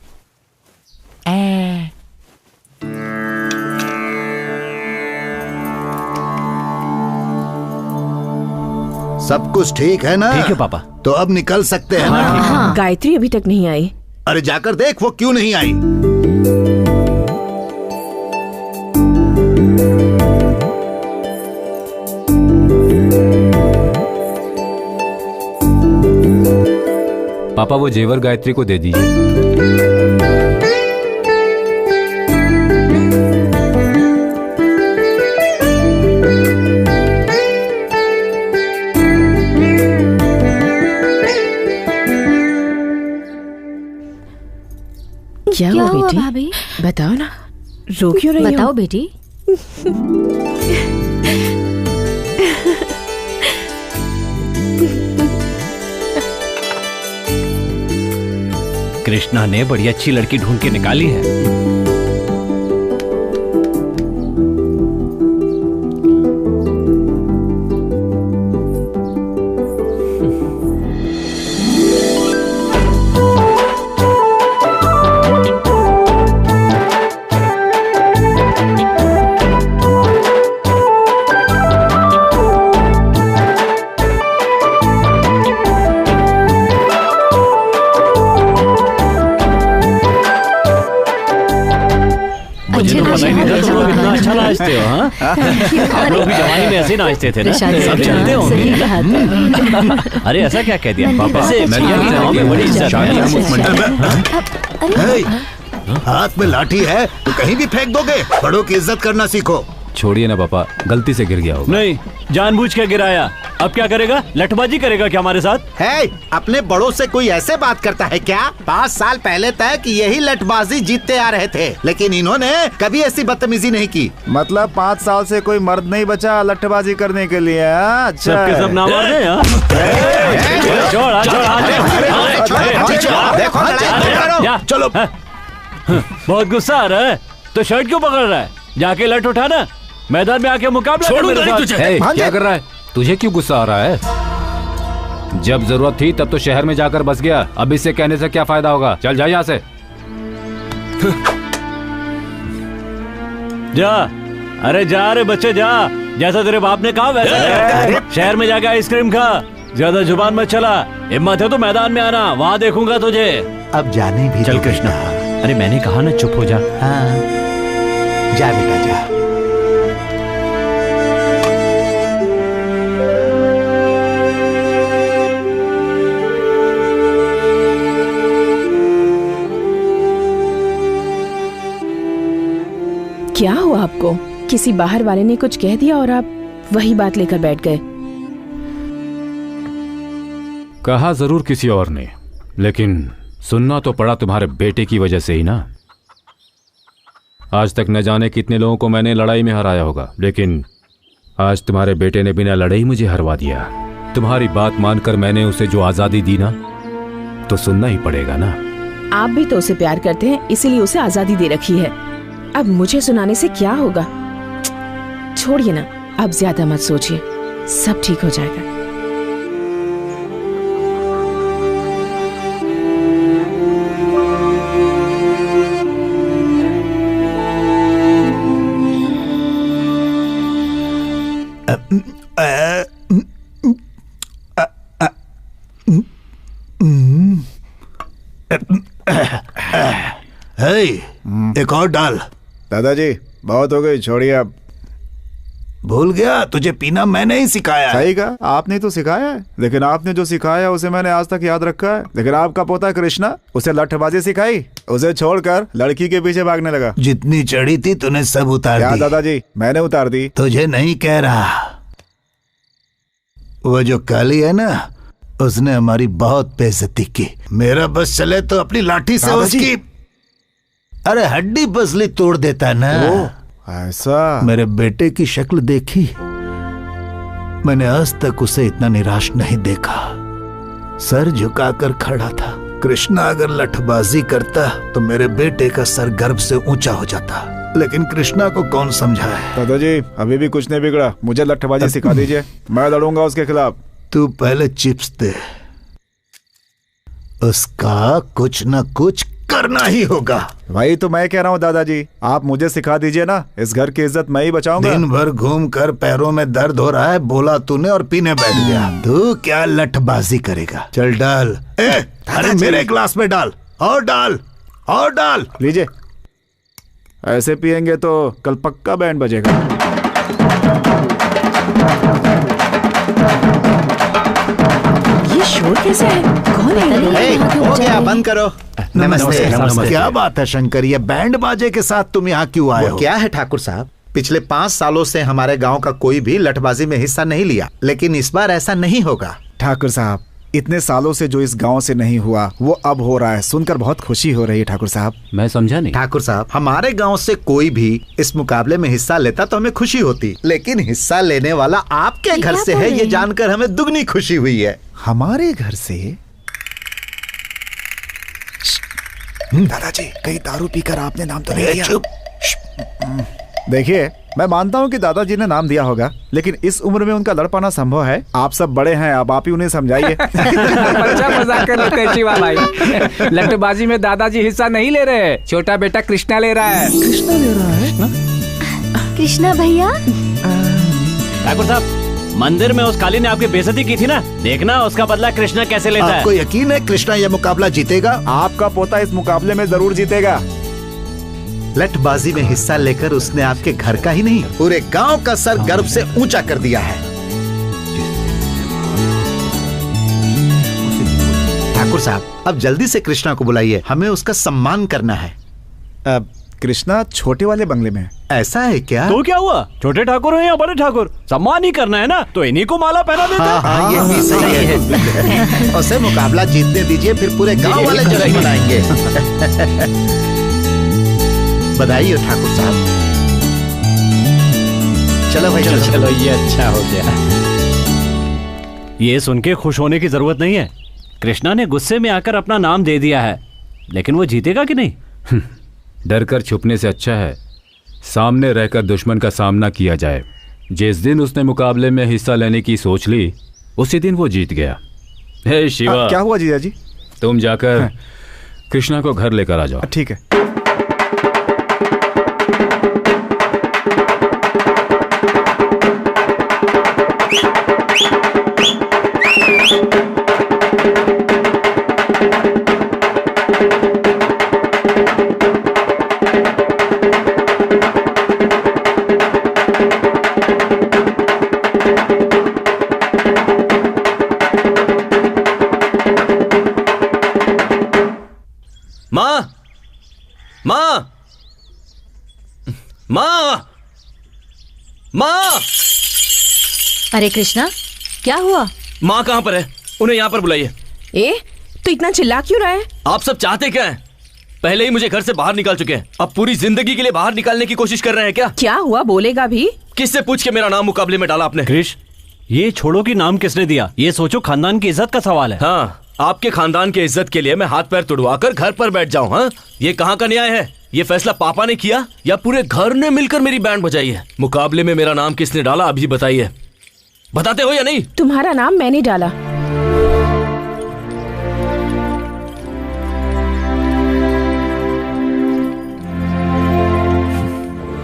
सब कुछ ठीक है ना? ठीक है पापा। तो अब निकल सकते हैं ना? हाँ। गायत्री अभी तक नहीं आई। अरे जाकर देख वो क्यों नहीं आई। पापा वो जेवर गायत्री को दे दीजिए। क्या हुआ बेटी? भाभी बताओ ना, रो क्यों रही हो? बताओ बेटी। कृष्णा ने बड़ी अच्छी लड़की ढूंढ के निकाली है। नाचते हो हाँ? आप लोग भी जवानी में ऐसे नाचते थे ना? प्रशांत सब जी, चलते हाँ, सही होंगे कहा था। अरे ऐसा क्या कह दिया पापा, वैसे मैं भैया की गाँव में बड़ी इज्जत है। हे, हाथ में लाठी है तो कहीं भी फेंक दोगे। बड़ों की इज्जत करना सीखो। छोड़िए ना पापा, गलती से गिर गया होगा। नहीं, जानबूझ के गिराया। अब क्या करेगा? लठबाजी करेगा क्या हमारे साथ? है, अपने बड़ों से कोई ऐसे बात करता है क्या? 5 साल पहले तक यही लठबाजी जीतते आ रहे थे, लेकिन इन्होंने कभी ऐसी बदतमीजी नहीं की। मतलब 5 साल से कोई मर्द नहीं बचा लट्ठबाजी करने के लिए। अच्छा, सबके सब नाम मार दे। चलो। बहुत गुस्सा आ रहा है तो शर्ट क्यों पकड़ रहा है? जाके लठ उठाना, मैदान में आके मुकाबला कर मेरे साथ। हे, क्या कर रहा है? तुझे क्यों गुस्सा आ रहा है? जब जरूरत थी तब तो शहर में जाकर बस गया। अब इससे कहने से क्या फायदा होगा? चल जा यहाँ से। जा, अरे जा रे बच्चे जा, जैसा तेरे बाप ने कहा वैसा। शहर में जाके आइसक्रीम खा, ज्यादा जुबान मत चला। हिम्मत है तो मैदान में आना, वहाँ देखूंगा तुझे। अब जाने भी चल कृष्णा। अरे मैंने कहा ना चुप हो जा। हाँ, जा बेटा जा। क्या हुआ आपको? किसी बाहर वाले ने कुछ कह दिया और आप वही बात लेकर बैठ गए? कहा जरूर किसी और ने, लेकिन सुनना तो पड़ा तुम्हारे बेटे की वजह से ही ना। आज तक न जाने कितने लोगों को मैंने लड़ाई में हराया होगा, लेकिन आज तुम्हारे बेटे ने बिना लड़ाई मुझे हरवा दिया। तुम्हारी बात मानकर मैंने उसे जो आजादी दी ना, तो सुनना ही पड़ेगा ना। आप भी तो उसे प्यार करते हैं, इसीलिए उसे आजादी दे रखी है। अब मुझे सुनाने से क्या होगा? छोड़िए ना, अब ज्यादा मत सोचिए, सब ठीक हो जाएगा। एक और डाल। दादाजी बहुत हो गई, छोड़िए अब। भूल गया, तुझे पीना मैंने ही सिखाया। सही कहा, आपने तो सिखाया है, लेकिन आपने जो सिखाया उसे मैंने आज तक याद रखा है। लेकिन आपका पोता कृष्णा, उसे लठबाजी सिखाई, उसे छोड़कर लड़की के पीछे भागने लगा। जितनी चढ़ी थी तूने सब उतार दी। दादाजी मैंने उतार दी। तुझे नहीं कह रहा, वो जो काली है ना, उसने हमारी बहुत बेइज्जती की। मेरा बस चले तो अपनी लाठी से उसकी अरे हड्डी पसली तोड़ देता ना। ऐसा? मेरे बेटे की शक्ल देखी, मैंने आज तक उसे इतना निराश नहीं देखा। सर झुकाकर खड़ा था। कृष्णा अगर लठबाजी करता तो मेरे बेटे का सर गर्व से ऊंचा हो जाता, लेकिन कृष्णा को कौन समझाए। दादाजी अभी भी कुछ नहीं बिगड़ा, मुझे लठबाजी सिखा दीजिए, मैं लड़ूंगा उसके खिलाफ। तू पहले चिप्स दे, उसका कुछ न कुछ करना ही होगा। वही तो मैं कह रहा हूँ दादाजी, आप मुझे सिखा दीजिए ना, इस घर की इज्जत मैं ही बचाऊंगा। दिन भर घूम कर पैरों में दर्द हो रहा है, बोला तूने और पीने बैठ गया। तू क्या लठबाजी करेगा? चल डाल। अरे मेरे ग्लास में डाल, और डाल, और डाल। लीजिए, ऐसे पिएंगे तो कल पक्का बैंड बजेगा। ये शोर कैसे है? कौन है? हो गया, बंद करो। नमस्ते। क्या बात है शंकर, ये बैंड बाजे के साथ तुम यहाँ क्यों आए हो? क्या है ठाकुर साहब, पिछले 5 सालों से हमारे गांव का कोई भी लठबाजी में हिस्सा नहीं लिया, लेकिन इस बार ऐसा नहीं होगा। ठाकुर साहब, इतने सालों से जो इस गांव से नहीं हुआ वो अब हो रहा है, सुनकर बहुत खुशी हो रही है। ठाकुर साहब मैं समझा नहीं। ठाकुर साहब, हमारे गांव से कोई भी इस मुकाबले में हिस्सा लेता तो हमें खुशी होती, लेकिन हिस्सा लेने वाला आपके घर से है, ये जानकर हमें दुगनी खुशी हुई है। हमारे घर से? दादाजी कहीं दारू पीकर आपने नाम तो नहीं लिया? चुप। देखिए, मैं मानता हूँ कि दादाजी ने नाम दिया होगा, लेकिन इस उम्र में उनका लड़ पाना संभव है। आप सब बड़े हैं, अब आप ही उन्हें समझाइए। बच्चा मजाक कर लेते हैं शिवा भाई। लठबाजी में दादाजी हिस्सा नहीं ले रहे, छोटा बेटा कृष्णा ले रहा है। कृष्णा ले रहा है? कृष्णा भैया? ठाकुर साहब, मंदिर में उस काली ने आपकी बेइज्जती की थी ना, देखना उसका बदला कृष्णा कैसे लेता है। आपको यकीन है कृष्णा यह मुकाबला जीतेगा? आपका पोता इस मुकाबले में जरूर जीतेगा। लठबाजी में हिस्सा लेकर उसने आपके घर का ही नहीं पूरे गांव का सर गर्व से ऊंचा कर दिया है। ठाकुर साहब, अब जल्दी से कृष्णा को बुलाइए, हमें उसका सम्मान करना है। कृष्णा छोटे वाले बंगले में है। ऐसा है क्या? तो क्या हुआ, छोटे ठाकुर हो या बड़े ठाकुर, सम्मान ही करना है ना, तो इन्हीं को माला पहना देते हैं। हाँ, ये भी सही है। उसे मुकाबला जीतने दीजिए, फिर पूरे गांव वाले जश्न मनाएंगे। बधाई हो ठाकुर साहब। चलो भाई, चलो चलो, ये अच्छा हो गया। ये सुन के खुश होने की जरूरत नहीं है। कृष्णा ने गुस्से में आकर अपना नाम दे दिया है, लेकिन वो जीतेगा कि नहीं? डर कर छुपने से अच्छा है सामने रहकर दुश्मन का सामना किया जाए। जिस दिन उसने मुकाबले में हिस्सा लेने की सोच ली, उसी दिन वो जीत गया। हे शिवा, क्या हुआ जीजा जी? तुम जाकर कृष्णा को घर लेकर आ जाओ। ठीक है। माँ! अरे कृष्णा, क्या हुआ? माँ कहाँ पर है? उन्हें यहाँ पर बुलाइए। तो इतना चिल्ला क्यों रहा है? आप सब चाहते क्या हैं? पहले ही मुझे घर से बाहर निकाल चुके हैं, अब पूरी जिंदगी के लिए बाहर निकालने की कोशिश कर रहे हैं क्या? क्या हुआ, बोलेगा भी? किससे पूछ के मेरा नाम मुकाबले में डाला आपने? कृष, ये छोड़ो कि नाम किसने दिया, ये सोचो खानदान की इज्जत का सवाल है। हाँ, आपके खानदान की इज्जत के लिए मैं हाथ पैर तुड़वाकर घर पर बैठ जाऊं? हाँ, ये कहाँ का न्याय है? ये फैसला पापा ने किया या पूरे घर ने मिलकर मेरी बैंड बजाई है? मुकाबले में मेरा नाम किसने डाला, अभी बताइए। बताते हो या नहीं? तुम्हारा नाम मैंने डाला।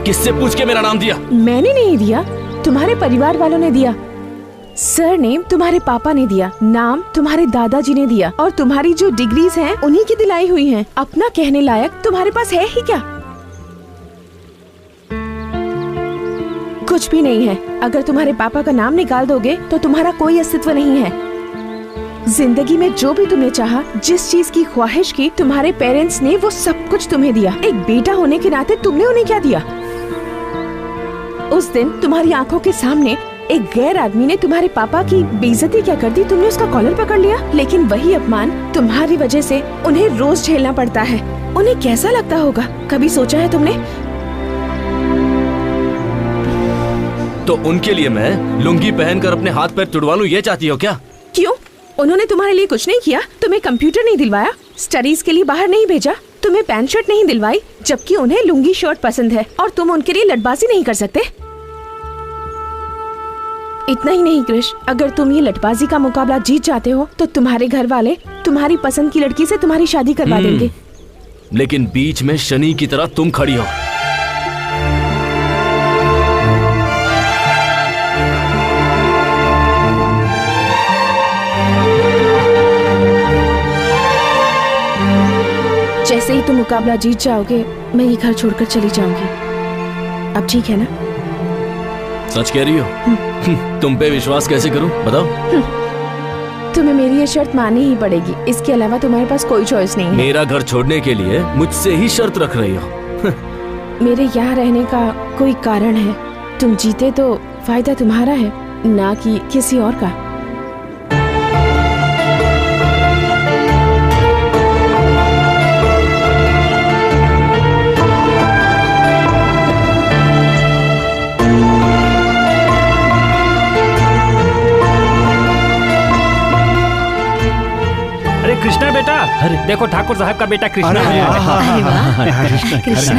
किससे पूछ के मेरा नाम दिया? मैंने नहीं दिया, तुम्हारे परिवार वालों ने दिया। सरनेम तुम्हारे पापा ने दिया, नाम तुम्हारे दादाजी ने दिया, और तुम्हारी जो डिग्रीज हैं उन्हीं की दिलाई हुई हैं। अपना कहने लायक तुम्हारे पास है ही क्या? कुछ भी नहीं है। अगर तुम्हारे पापा का नाम निकाल दोगे तो तुम्हारा कोई अस्तित्व नहीं है। जिंदगी में जो भी तुमने चाहा, जिस चीज की ख्वाहिश की, तुम्हारे पेरेंट्स ने वो सब कुछ तुम्हें दिया। एक बेटा होने के नाते तुमने उन्हें क्या दिया? उस दिन तुम्हारी आंखों के सामने एक गैर आदमी ने तुम्हारे पापा की बेइज्जती क्या कर दी, तुमने उसका कॉलर पकड़ लिया। लेकिन वही अपमान तुम्हारी वजह से उन्हें रोज झेलना पड़ता है। उन्हें कैसा लगता होगा, कभी सोचा है तुमने? तो उनके लिए मैं लुंगी पहनकर अपने हाथ पैर तुड़वा लूं, ये चाहती हो क्या? क्यों? उन्होंने तुम्हारे लिए कुछ नहीं किया? तुम्हें कंप्यूटर नहीं दिलवाया, स्टडीज के लिए बाहर नहीं भेजा, तुम्हें पैंट शर्ट नहीं दिलवाई, जबकि उन्हें लुंगी शर्ट पसंद है, और तुम उनके लिए लटबाजी नहीं कर सकते? इतना ही नहीं कृष, अगर तुम ये लटबाजी का मुकाबला जीत जाते हो तो तुम्हारे घर वाले तुम्हारी पसंद की लड़की से तुम्हारी शादी करवा देंगे। लेकिन बीच में शनि की तरह तुम खड़ी हो। जैसे ही तुम मुकाबला जीत जाओगे, मैं ये घर छोड़कर चली जाऊंगी। अब ठीक है ना? सच कह रही हो? तुम पे विश्वास कैसे करूं, बताओ? तुम्हें मेरी ये शर्त माननी ही पड़ेगी, इसके अलावा तुम्हारे पास कोई चॉइस नहीं है। मेरा घर छोड़ने के लिए मुझसे ही शर्त रख रही हो? मेरे यहाँ रहने का कोई कारण है। तुम जीते तो फायदा तुम्हारा है, ना कि किसी और का। कृष्णा बेटा, अरे देखो ठाकुर साहब का बेटा कृष्णा है।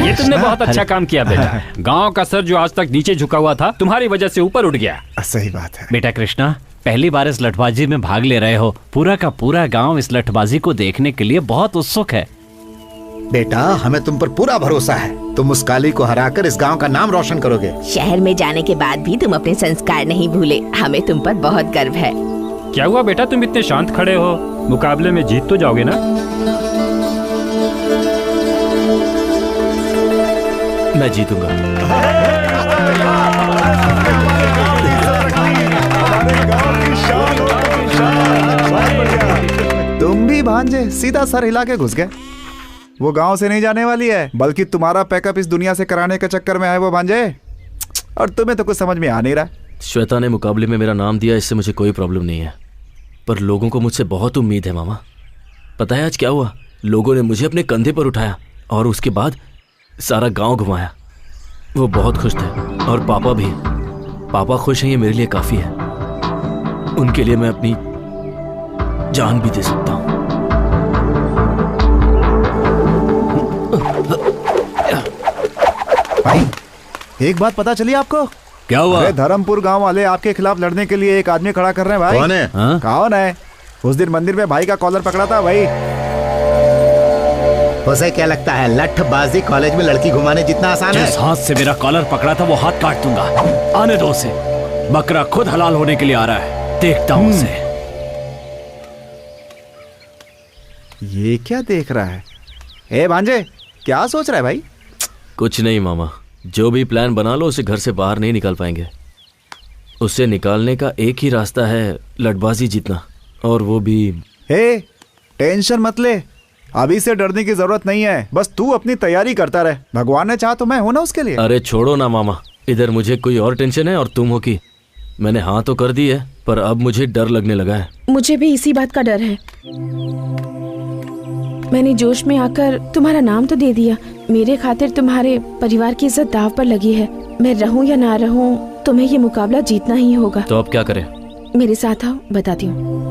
ये तुमने बहुत अच्छा काम किया बेटा। गांव का सर जो आज तक नीचे झुका हुआ था, तुम्हारी वजह से ऊपर उठ गया। सही बात है बेटा कृष्णा, पहली बार इस लठबाजी में भाग ले रहे हो। पूरा का पूरा गांव इस लठबाजी को देखने के लिए बहुत उत्सुक है। बेटा, हमें तुम पर पूरा भरोसा है। तुम उस काली को हराकर इस गांव का नाम रोशन करोगे। शहर में जाने के बाद भी तुम अपने संस्कार नहीं भूले, हमें तुम पर बहुत गर्व है। क्या हुआ बेटा, तुम इतने शांत खड़े हो? मुकाबले में जीत तो जाओगे ना? मैं जीतूंगा। तुम भी भांजे सीधा सर हिला के घुस गए। वो गांव से नहीं जाने वाली है, बल्कि तुम्हारा पैकअप इस दुनिया से कराने के चक्कर में है वो भांजे। और तुम्हें तो कुछ समझ में आ नहीं रहा। श्वेता ने मुकाबले में मेरा नाम दिया, इससे मुझे कोई प्रॉब्लम नहीं है, पर लोगों को मुझसे बहुत उम्मीद है मामा। पता है आज क्या हुआ? लोगों ने मुझे अपने कंधे पर उठाया और उसके बाद सारा गांव घुमाया। वो बहुत खुश थे और पापा भी। पापा खुश हैं, ये मेरे लिए काफी है। उनके लिए मैं अपनी जान भी दे सकता हूं। भाई एक बात पता चली आपको? क्या हुआ? अरे धर्मपुर गांव वाले आपके खिलाफ लड़ने के लिए एक आदमी खड़ा कर रहे हैं भाई। कौन है? कौन है? उस दिन मंदिर में भाई का कॉलर पकड़ा था भाई। उसे क्या लगता है लठबाजी कॉलेज में लड़की घुमाने जितना आसान है? जिस हाथ से मेरा कॉलर पकड़ा था वो हाथ काट दूंगा। आने दो उसे। बकरा खुद हलाल होने के लिए आ रहा है, देखता हूँ उसे। ये क्या देख रहा है? ए भांजे क्या सोच रहा है भाई? कुछ नहीं मामा, जो भी प्लान बना लो उसे घर से बाहर नहीं निकाल पाएंगे। उसे निकालने का एक ही रास्ता है, लठबाजी जीतना, और वो भी। हे टेंशन मत ले, अभी से डरने की जरूरत नहीं है। बस तू अपनी तैयारी करता रहे, भगवान ने चाहा तो मैं हूं ना उसके लिए। अरे छोड़ो ना मामा, इधर मुझे कोई और टेंशन है और तुम हो कि मैंने हाँ तो कर दी है, पर अब मुझे डर लगने लगा है। मुझे भी इसी बात का डर है। मैंने जोश में आकर तुम्हारा नाम तो दे दिया। मेरे खातिर तुम्हारे परिवार की इज्जत दाव पर लगी है। मैं रहूं या ना रहूं, तुम्हें ये मुकाबला जीतना ही होगा। तो अब क्या करें? मेरे साथ आओ, बताती हूँ।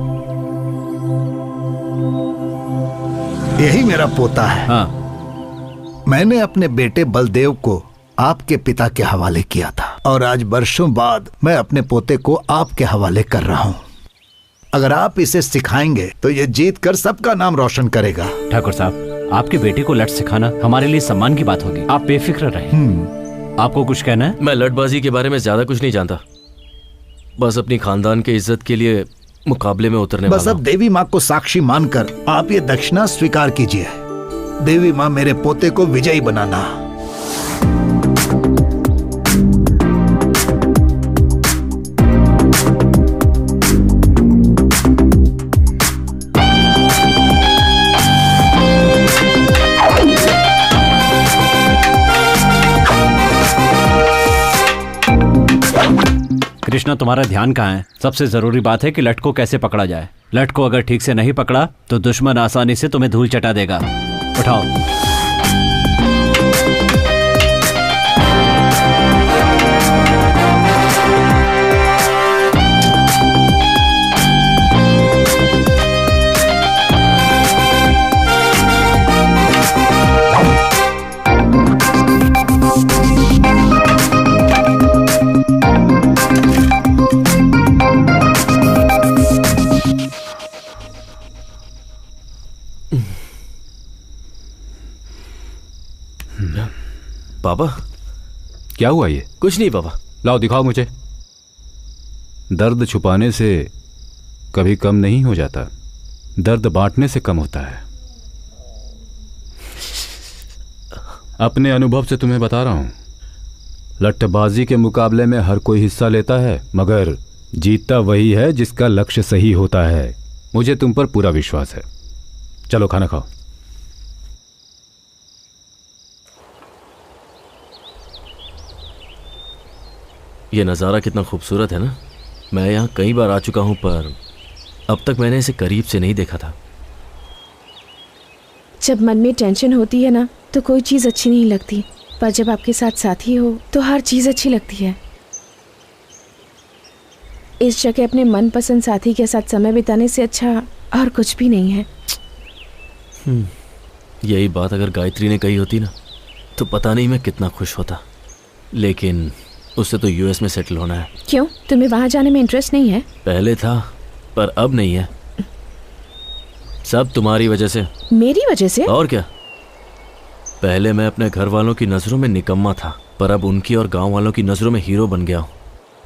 यही मेरा पोता है। हाँ। मैंने अपने बेटे बलदेव को आपके पिता के हवाले किया था और आज वर्षों बाद मैं अपने पोते को आपके हवाले कर रहा हूँ। अगर आप इसे सिखाएंगे तो ये जीत कर सबका नाम रोशन करेगा। ठाकुर साहब, आपके बेटे को लठ सिखाना हमारे लिए सम्मान की बात होगी। आप बेफिक्र रहें। आपको कुछ कहना है? मैं लठबाजी के बारे में ज्यादा कुछ नहीं जानता, बस अपनी खानदान के इज्जत के लिए मुकाबले में उतरने बस अब देवी माँ को साक्षी मानकर आप ये दक्षिणा स्वीकार कीजिए। देवी माँ मेरे पोते को विजयी बनाना। कृष्णा, तुम्हारा ध्यान कहाँ है? सबसे जरूरी बात है कि लठ को कैसे पकड़ा जाए। लठ को अगर ठीक से नहीं पकड़ा तो दुश्मन आसानी से तुम्हें धूल चटा देगा। उठाओ। पापा क्या हुआ? ये कुछ नहीं पापा। लाओ दिखाओ मुझे। दर्द छुपाने से कभी कम नहीं हो जाता, दर्द बांटने से कम होता है। अपने अनुभव से तुम्हें बता रहा हूं, लठबाजी के मुकाबले में हर कोई हिस्सा लेता है, मगर जीतता वही है जिसका लक्ष्य सही होता है। मुझे तुम पर पूरा विश्वास है। चलो खाना खाओ। ये नज़ारा कितना खूबसूरत है ना। मैं यहाँ कई बार आ चुका हूँ, पर अब तक मैंने इसे करीब से नहीं देखा था। जब मन में टेंशन होती है ना तो कोई चीज़ अच्छी नहीं लगती, पर जब आपके साथ साथी हो तो हर चीज़ अच्छी लगती है। इस जगह अपने मनपसंद साथी के साथ समय बिताने से अच्छा और कुछ भी नहीं है। यही बात अगर गायत्री ने कही होती ना तो पता नहीं मैं कितना खुश होता, लेकिन उससे तो यूएस में सेटल होना है। क्यों, तुम्हें वहां जाने में इंटरेस्ट नहीं है? पहले था, पर अब नहीं है। सब तुम्हारी वजह से। मेरी वजह से? और क्या। पहले मैं अपने घर वालों की नजरों में निकम्मा था, पर अब उनकी और गांव वालों की नजरों में हीरो बन गया हूँ।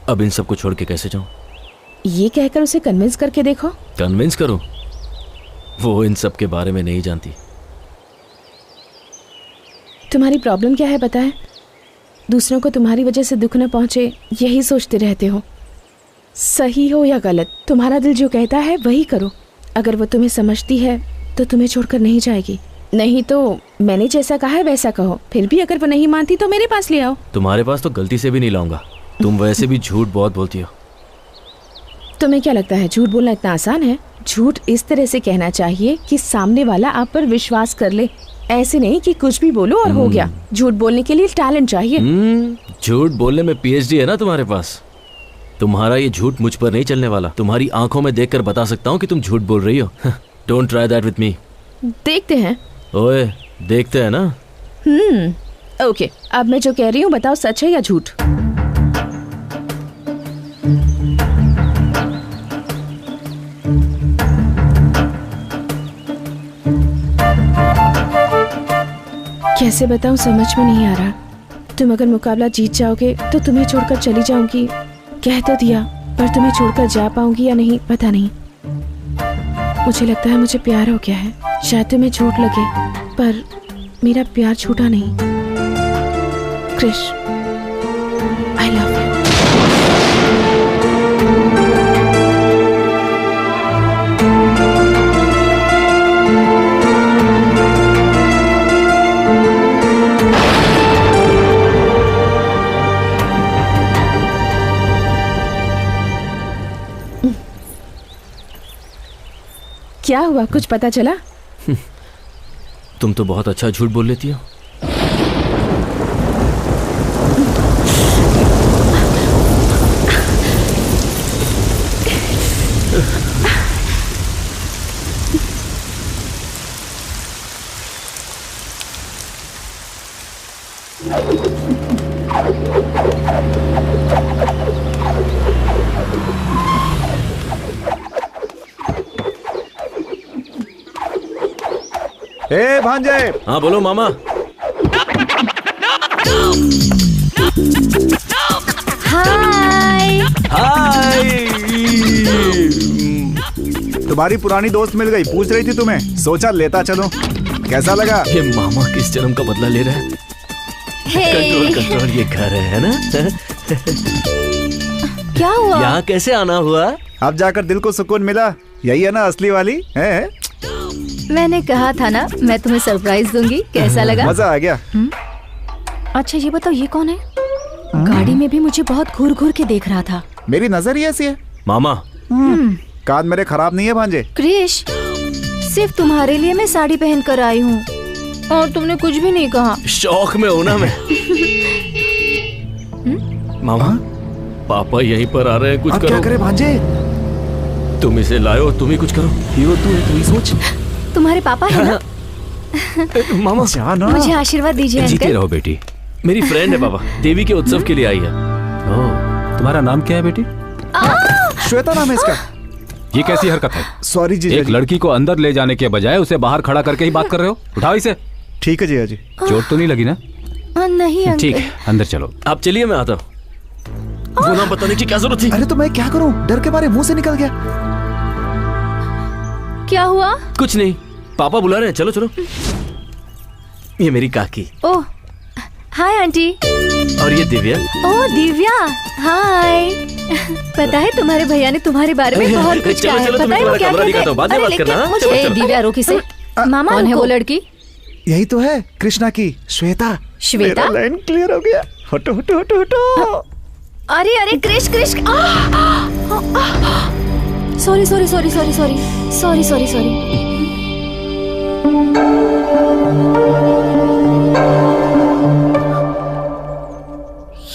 अब इन सबको छोड़ के कैसे जाऊं? ये कहकर उसे कन्विंस करके देखो। कन्विंस करूं? वो इन सब के बारे में नहीं जानती। तुम्हारी प्रॉब्लम क्या है पता है? दूसरों को तुम्हारी वजह से दुख न पहुंचे, यही सोचते रहते हो। सही हो या गलत, तुम्हारा दिल जो कहता है वही करो। अगर वो तुम्हें समझती है तो तुम्हें छोड़कर नहीं जाएगी, नहीं तो मैंने जैसा कहा है वैसा कहो। फिर भी अगर वो नहीं मानती तो मेरे पास ले आओ। तुम्हारे पास तो गलती से भी नहीं लाऊंगा। तुम वैसे भी झूठ बहुत बोलती हो। तुम्हें क्या लगता है झूठ बोलना इतना आसान है? झूठ इस तरह से कहना चाहिए कि सामने वाला आप पर विश्वास कर ले, ऐसे नहीं कि कुछ भी बोलो और हो गया। झूठ बोलने के लिए टैलेंट चाहिए। झूठ बोलने में पीएचडी है ना तुम्हारे पास। तुम्हारा ये झूठ मुझ पर नहीं चलने वाला। तुम्हारी आंखों में देखकर बता सकता हूँ कि तुम झूठ बोल रही हो। Don't try that with me. देखते हैं। ओए, देखते हैं ना। ओके, अब मैं जो कह रही हूँ बताओ, सच है या झूठ? कैसे बताऊं, समझ में नहीं आ रहा। तुम अगर मुकाबला जीत जाओगे तो तुम्हें छोड़कर चली जाऊंगी, कह तो दिया, पर तुम्हें छोड़कर जा पाऊंगी या नहीं पता नहीं। मुझे लगता है मुझे प्यार हो गया है। शायद तुम्हें झूठ लगे, पर मेरा प्यार झूठा नहीं। Krish, I love you. क्या हुआ, कुछ पता चला? तुम तो बहुत अच्छा झूठ बोल लेती हो। ए भांजे। हाँ बोलो मामा। हाय। हाय। तुम्हारी पुरानी दोस्त मिल गई, पूछ रही थी तुम्हें, सोचा लेता चलो। कैसा लगा? ये मामा किस जन्म का बदला ले रहा है? कंट्रोल कंट्रोल, ये घर है ना। क्या हुआ? यहाँ कैसे आना हुआ? अब जाकर दिल को सुकून मिला। यही है ना असली वाली है? मैंने कहा था ना मैं तुम्हें सरप्राइज दूंगी। कैसा लगा? मजा आ गया। अच्छा ये बताओ, ये कौन है? गाड़ी में भी मुझे बहुत घूर घूर के देख रहा था। मेरी नजर ही ऐसी है। मामा, कान मेरे खराब नहीं है भांजे। क्रिश, सिर्फ तुम्हारे लिए मैं साड़ी पहन कर आई हूँ और तुमने कुछ भी नहीं कहा। शौक में हूँ ना मैं। मामा, पापा यहीं पर आ रहे हैं, कुछ अब करो। क्या करे भांजे? तुम इसे लाओ, तुम ही कुछ करो। हीरो तू ही सोच। तुम्हारे पापा है ना? मामा जाना। मुझे आशीर्वाद दीजिए जीते अंकल। रहो बेटी। मेरी फ्रेंड है बाबा, देवी के उत्सव के लिए आई है। तुम्हारा नाम क्या है बेटी? श्वेता नाम है इसका। ये कैसी हरकत है? सॉरी जी। एक लड़की को अंदर ले जाने के बजाय उसे बाहर खड़ा करके ही बात कर रहे हो। उठाओ इसे। ठीक है जीजा जी। चोट तो नहीं लगी ना? नहीं अंकल। ठीक है, अंदर चलो। आप चलिए, मैं आता हूँ। वो नाम बताने की क्या जरूरत थी? अरे तो मैं क्या करूं, डर के मारे मुंह से निकल गया। क्या हुआ? कुछ नहीं, पापा बुला रहे हैं, चलो चलो। ये मेरी काकी। ओह, हाय आंटी। और ये दिव्या। ओह दिव्या, हाय। पता है तुम्हारे भैया ने तुम्हारे बारे में बहुत कुछ कहा है। चलो, पता है वो क्या कहते हैं? बाद में बात करना। मुझे दिव्या रोकी से। मामा कौन है वो लड़की? यही तो है, कृष्णा की श्वेता। श्वेता? मेरा लाइन क्लियर हो गया। हटो हटो हटो हटो। अरे अरे Krish Krish. Sorry sorry sorry sorry sorry sorry sorry sorry.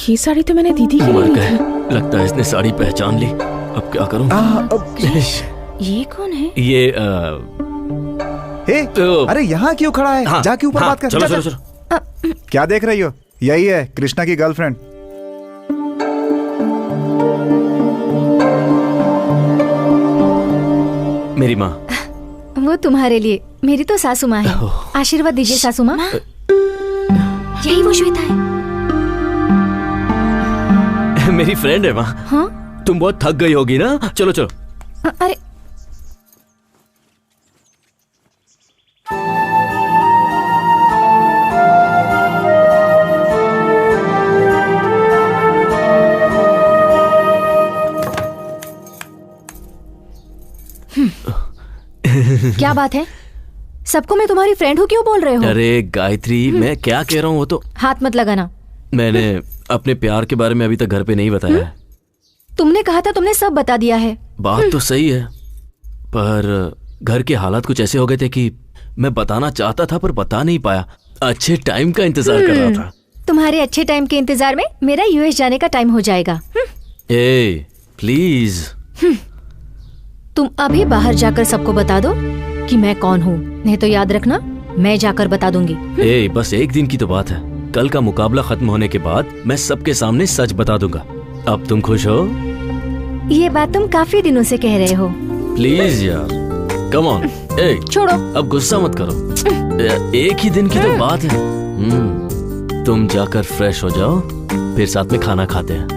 ये साड़ी तो मैंने दीदी की मर ली गए, थी। लगता है इसने साड़ी पहचान ली। अब क्या करूं? ये कौन है? ये अरे यहाँ क्यों खड़ा है? जाके ऊपर बात कर। चलो चलो चलो। क्या देख रही हो? यही है कृष्णा की गर्लफ्रेंड। मेरी माँ। वो तुम्हारे लिए। मेरी तो सासू माँ है। आशीर्वाद दीजिए सासू माँ। यही वो श्वेता है। मेरी फ्रेंड है माँ। हाँ? तुम बहुत थक गई होगी ना, चलो चलो। अरे क्या बात है? सबको मैं तुम्हारी फ्रेंड हूँ क्यों बोल रहे हो? अरे गायत्री, मैं क्या कह रहा हूँ वो तो। हाथ मत लगाना। मैंने अपने प्यार के बारे में अभी तक घर पे नहीं बताया है। तुमने कहा था तुमने सब बता दिया है। बात तो सही है, पर घर के हालात कुछ ऐसे हो गए थे कि मैं बताना चाहता था पर बता नहीं पाया। अच्छे टाइम का इंतजार कर रहा था। तुम्हारे अच्छे टाइम के इंतजार में मेरा यूएस जाने का टाइम हो जाएगा। ए प्लीज। तुम अभी बाहर जाकर सबको बता दो कि मैं कौन हूँ, नहीं तो याद रखना मैं जाकर बता दूंगी। ए बस एक दिन की तो बात है। कल का मुकाबला खत्म होने के बाद मैं सबके सामने सच बता दूंगा। अब तुम खुश हो? ये बात तुम काफी दिनों से कह रहे हो। प्लीज यार, कम ऑन। ए छोड़ो, अब गुस्सा मत करो। एक ही दिन की तो बात है। तुम जाकर फ्रेश हो जाओ, फिर साथ में खाना खाते हैं।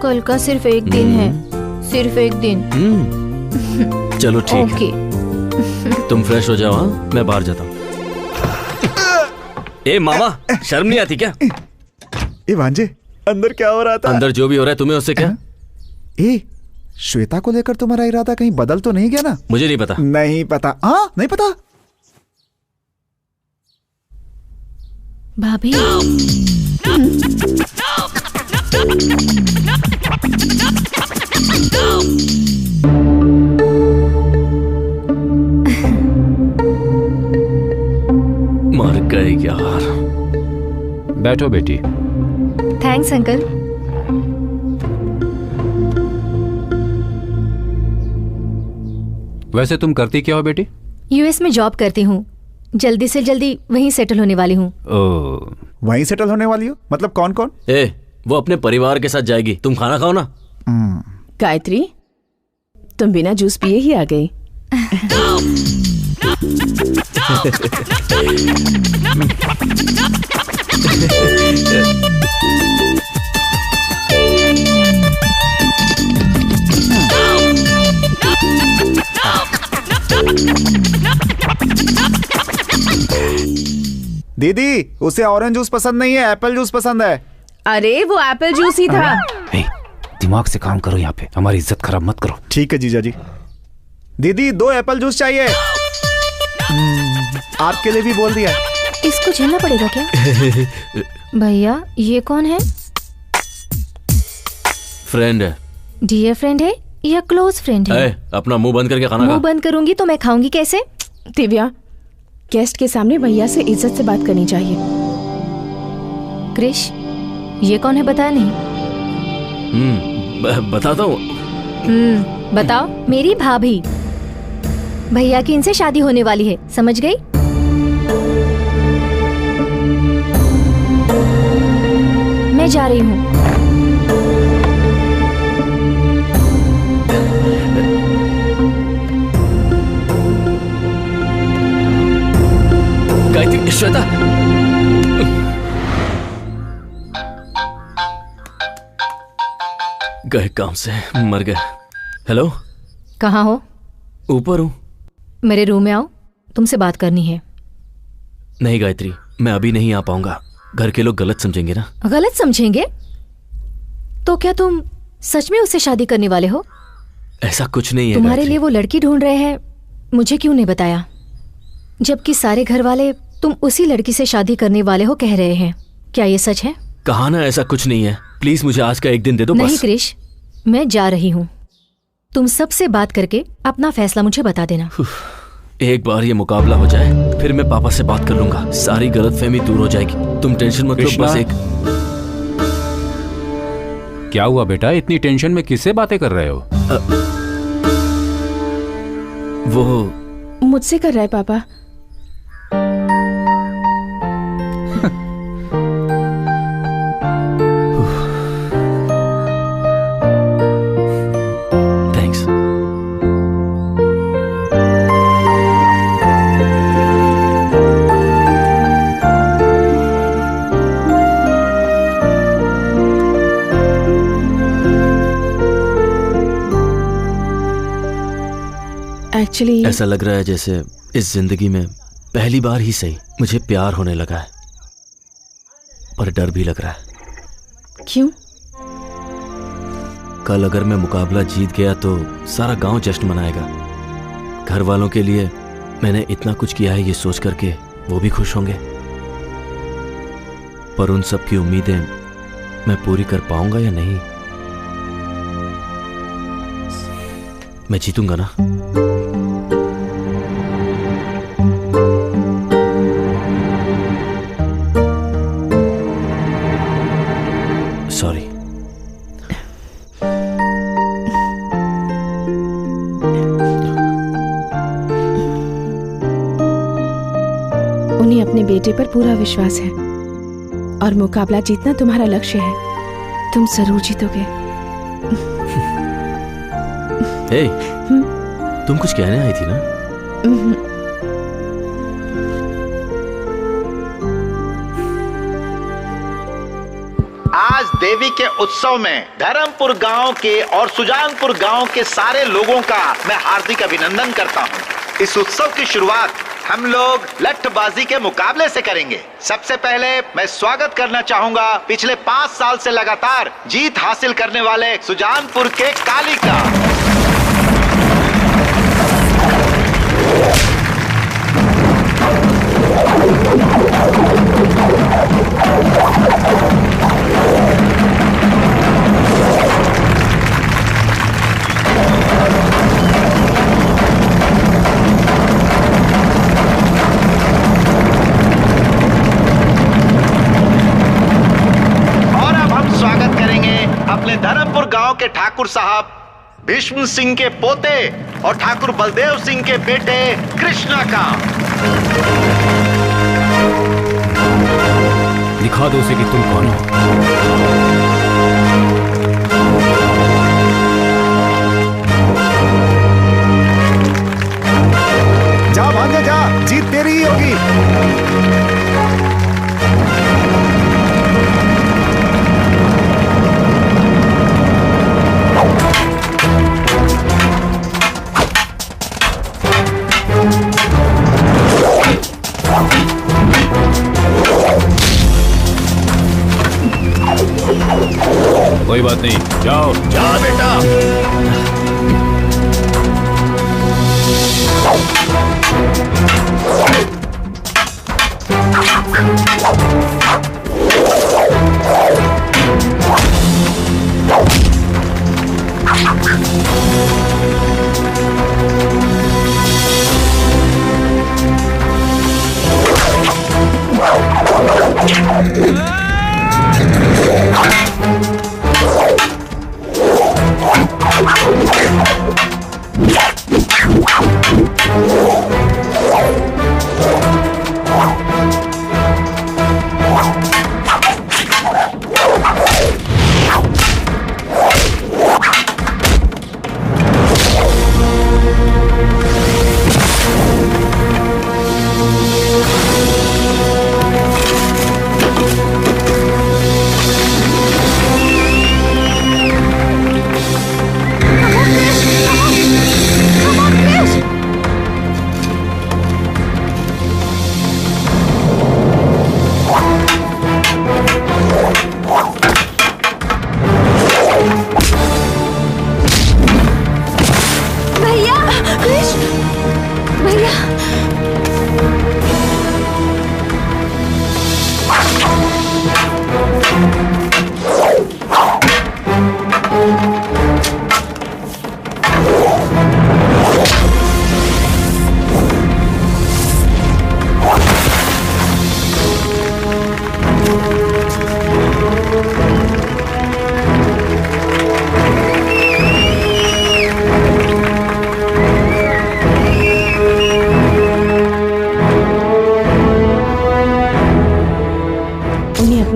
कल का सिर्फ एक दिन है, सिर्फ एक दिन। चलो ठीक है, तुम फ्रेश हो जाओ। हाँ, मैं बाहर जाता हूँ। ए मामा, शर्म नहीं आती क्या? ए भांजे, अंदर क्या हो रहा था? अंदर जो भी हो रहा है तुम्हें उससे क्या? ए श्वेता को लेकर तुम्हारा इरादा कहीं बदल तो नहीं गया ना? मुझे नहीं पता। नहीं पता? हाँ नहीं पता। भाभी, मर गए यार। बैठो बेटी। Thanks uncle. वैसे तुम करती क्या हो बेटी? यूएस में जॉब करती हूँ, जल्दी से जल्दी वहीं सेटल होने वाली हूँ। वहीं सेटल होने वाली हो? मतलब कौन कौन? ए वो अपने परिवार के साथ जाएगी, तुम खाना खाओ ना। गायत्री, तुम बिना जूस पिए ही आ गई। दीदी, उसे ऑरेंज जूस पसंद नहीं है, एप्पल जूस पसंद है। अरे वो एप्पल जूस ही था। दिमाग से काम करो, यहाँ पे हमारी इज्जत खराब मत करो। ठीक है जीजा जी। दीदी 2 एप्पल जूस चाहिए। आपके लिए भी बोल दिया। इसको झेलना पड़ेगा क्या? भैया ये कौन है? फ्रेंड है। डियर फ्रेंड है या क्लोज फ्रेंड है? अपना मुंह बंद करके खाना खा। मुंह बंद करूंगी तो मैं खाऊंगी कैसे? दिव्या, गेस्ट के सामने भैया से इज्जत से बात करनी चाहिए। क्रिश, ये कौन है बताया नहीं? बताता हूँ। बताओ। मेरी भाभी। भैया की इनसे शादी होने वाली है, समझ गई? मैं जा रही हूँ। गायत्री, श्वेता, गए काम से, मर गए। हेलो, कहाँ हो? ऊपर हूँ। मेरे रूम में आओ, तुमसे बात करनी है। नहीं गायत्री, मैं अभी नहीं आ पाऊंगा। घर के लोग गलत समझेंगे ना। गलत समझेंगे? तो क्या तुम सच में उससे शादी करने वाले हो? ऐसा कुछ नहीं है। तुम्हारे लिए वो लड़की ढूंढ रहे हैं, मुझे क्यों नहीं बताया? जबकि सारे घर वाले तुम उसी लड़की से शादी करने वाले हो कह रहे हैं। क्या ये सच है? कहा ना ऐसा कुछ नहीं है। प्लीज मुझे आज का एक दिन दे दो। नहीं बस। क्रिश, मैं जा रही हूँ। तुम सबसे बात करके अपना फैसला मुझे बता देना। एक बार ये मुकाबला हो जाए, फिर मैं पापा से बात कर लूंगा। सारी गलतफहमी दूर हो जाएगी। तुम टेंशन मत लो। बस एक। क्या हुआ बेटा, इतनी टेंशन में किससे बातें कर रहे हो? वो मुझसे कर रहा है पापा। थैंक्स। एक्चुअली ऐसा लग रहा है जैसे इस जिंदगी में पहली बार ही सही मुझे प्यार होने लगा है, पर डर भी लग रहा है। क्यों? कल अगर मैं मुकाबला जीत गया तो सारा गांव जश्न मनाएगा, घर वालों के लिए मैंने इतना कुछ किया है ये सोच करके वो भी खुश होंगे, पर उन सब की उम्मीदें मैं पूरी कर पाऊंगा या नहीं? मैं जीतूंगा ना? सॉरी। उन्हें अपने बेटे पर पूरा विश्वास है और मुकाबला जीतना तुम्हारा लक्ष्य है। तुम जरूर जीतोगे। हे, तुम कुछ कहने आई थी ना? आज देवी के उत्सव में धर्मपुर गांव के और सुजानपुर गांव के सारे लोगों का मैं हार्दिक अभिनंदन करता हूं। इस उत्सव की शुरुआत हम लोग लठबाजी के मुकाबले से करेंगे। सबसे पहले मैं स्वागत करना चाहूंगा पिछले 5 साल से लगातार जीत हासिल करने वाले सुजानपुर के काली का। अपने धर्मपुर गांव के ठाकुर साहब भीष्म सिंह के पोते और ठाकुर बलदेव सिंह के बेटे कृष्णा का। दिखा दो उसे कि तुम कौन हो। जा भांजे जा, जीत तेरी ही होगी। कोई बात नहीं, जाओ जा बेटा।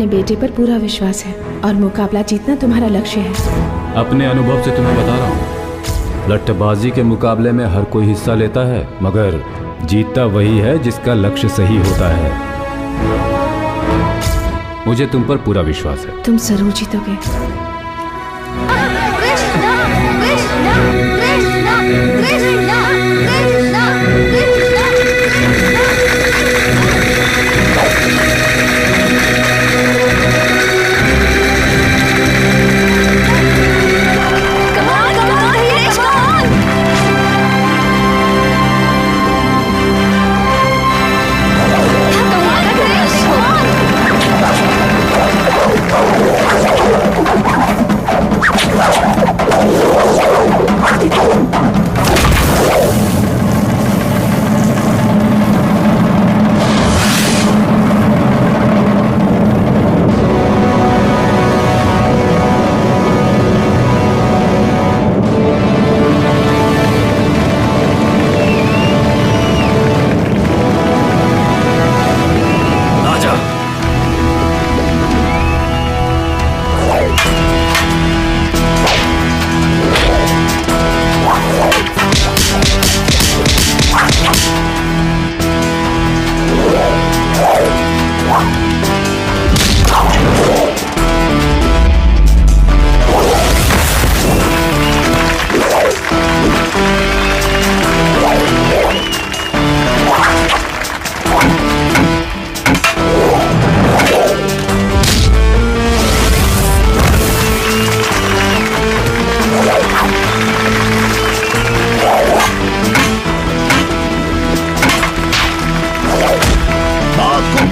बेटे पर पूरा विश्वास है और मुकाबला जीतना तुम्हारा लक्ष्य है। अपने अनुभव से तुम्हें बता रहा हूँ, लट्ठबाजी के मुकाबले में हर कोई हिस्सा लेता है, मगर जीतता वही है जिसका लक्ष्य सही होता है। मुझे तुम पर पूरा विश्वास है। तुम जरूर जीतोगे।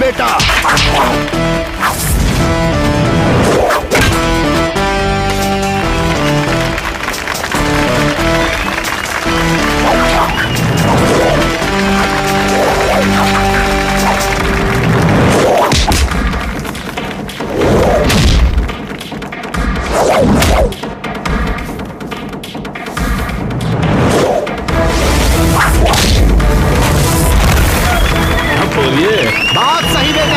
बेटा। बात सही बेटा।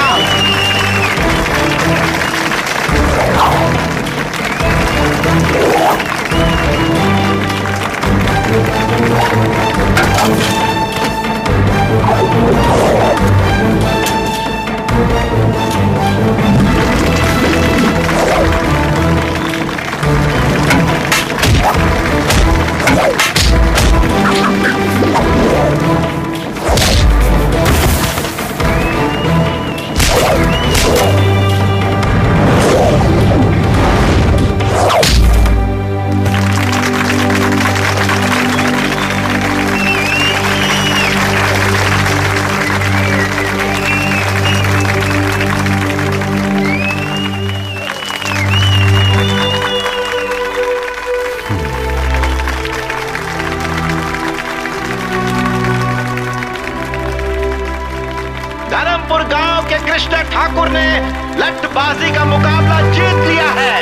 धर्मपुर गांव के कृष्ण ठाकुर ने लट्टबाजी का मुकाबला जीत लिया है।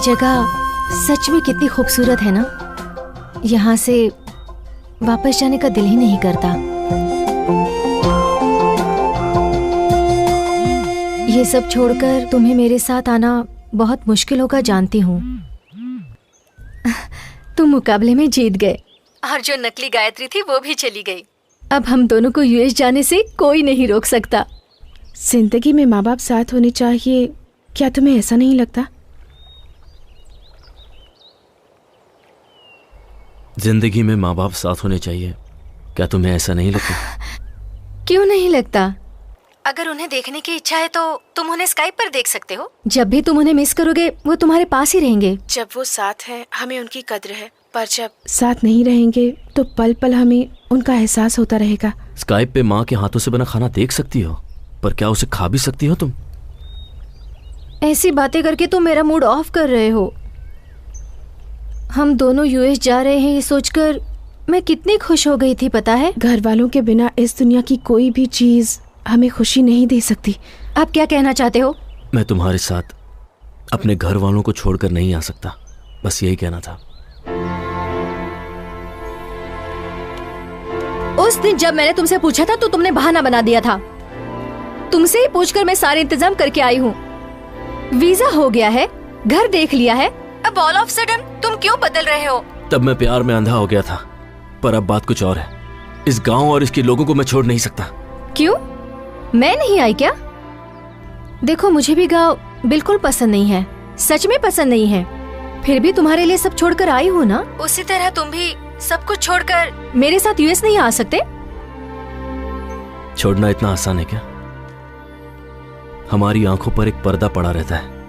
जगह सच में कितनी खूबसूरत है ना। यहाँ से वापस जाने का दिल ही नहीं करता। ये सब छोड़कर तुम्हें मेरे साथ आना बहुत मुश्किल होगा, जानती हूँ। तुम मुकाबले में जीत गए और जो नकली गायत्री थी वो भी चली गई। अब हम दोनों को यूएस जाने से कोई नहीं रोक सकता। जिंदगी में माँ बाप साथ होने चाहिए, क्या तुम्हें ऐसा नहीं लगता? जिंदगी में माँ बाप साथ होने चाहिए, क्या तुम्हें ऐसा नहीं लगता? क्यों नहीं लगता? अगर उन्हें देखने की इच्छा है तो तुम उन्हें स्काइप पर देख सकते हो। जब भी तुम उन्हें मिस करोगे वो तुम्हारे पास ही रहेंगे। जब वो साथ हैं हमें उनकी कद्र है, पर जब साथ नहीं रहेंगे तो पल पल हमें उनका एहसास होता रहेगा। स्काइप पे माँ के हाथों से बना खाना देख सकती हो, पर क्या उसे खा भी सकती हो तुम? ऐसी बातें करके तुम मेरा मूड ऑफ कर रहे हो। हम दोनों यूएस जा रहे हैं ये सोचकर मैं कितनी खुश हो गई थी, पता है? घर वालों के बिना इस दुनिया की कोई भी चीज हमें खुशी नहीं दे सकती। आप क्या कहना चाहते हो? मैं तुम्हारे साथ अपने घर वालों को छोड़कर नहीं आ सकता, बस यही कहना था। उस दिन जब मैंने तुमसे पूछा था तो तुमने बहाना बना दिया था। तुमसे ही पूछकर मैं सारे इंतजाम करके आई हूँ। वीजा हो गया है, घर देख लिया है, अब ऑल ऑफ सडन तुम क्यों बदल रहे हो? तब मैं प्यार में अंधा हो गया था, पर अब बात कुछ और है। इस गांव और इसके लोगों को मैं छोड़ नहीं सकता। क्यों? मैं नहीं आई क्या? देखो मुझे भी गांव बिल्कुल पसंद नहीं है, सच में पसंद नहीं है। फिर भी तुम्हारे लिए सब छोड़कर आई हूँ ना। उसी तरह तुम भी सब कुछ छोड़कर मेरे साथ यूएस नहीं आ सकते? छोड़ना इतना आसान है क्या? हमारी आंखों पर एक पर्दा पड़ा रहता है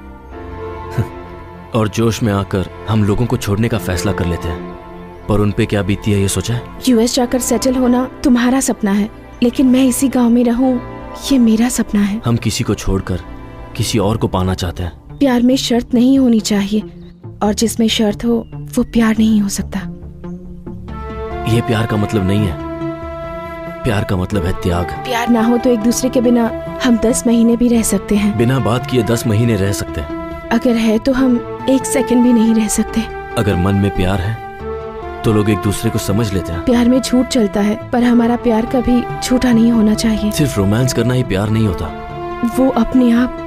और जोश में आकर हम लोगों को छोड़ने का फैसला कर लेते हैं, पर उन पे क्या बीती है ये सोचा है? यूएस जाकर सेटल होना तुम्हारा सपना है, लेकिन मैं इसी गांव में रहूं ये मेरा सपना है। हम किसी को छोड़कर किसी और को पाना चाहते हैं। प्यार में शर्त नहीं होनी चाहिए, और जिसमें शर्त हो वो प्यार नहीं हो सकता। ये प्यार का मतलब नहीं है, प्यार का मतलब है त्याग। प्यार ना हो तो एक दूसरे के बिना हम 10 महीने भी रह सकते हैं। बिना बात किए 10 महीने रह सकते हैं। अगर है तो हम 1 सेकंड भी नहीं रह सकते। अगर मन में प्यार है तो लोग एक दूसरे को समझ लेते हैं। प्यार में झूठ चलता है, पर हमारा प्यार कभी झूठा नहीं होना चाहिए। सिर्फ रोमांस करना ही प्यार नहीं होता, वो अपने आप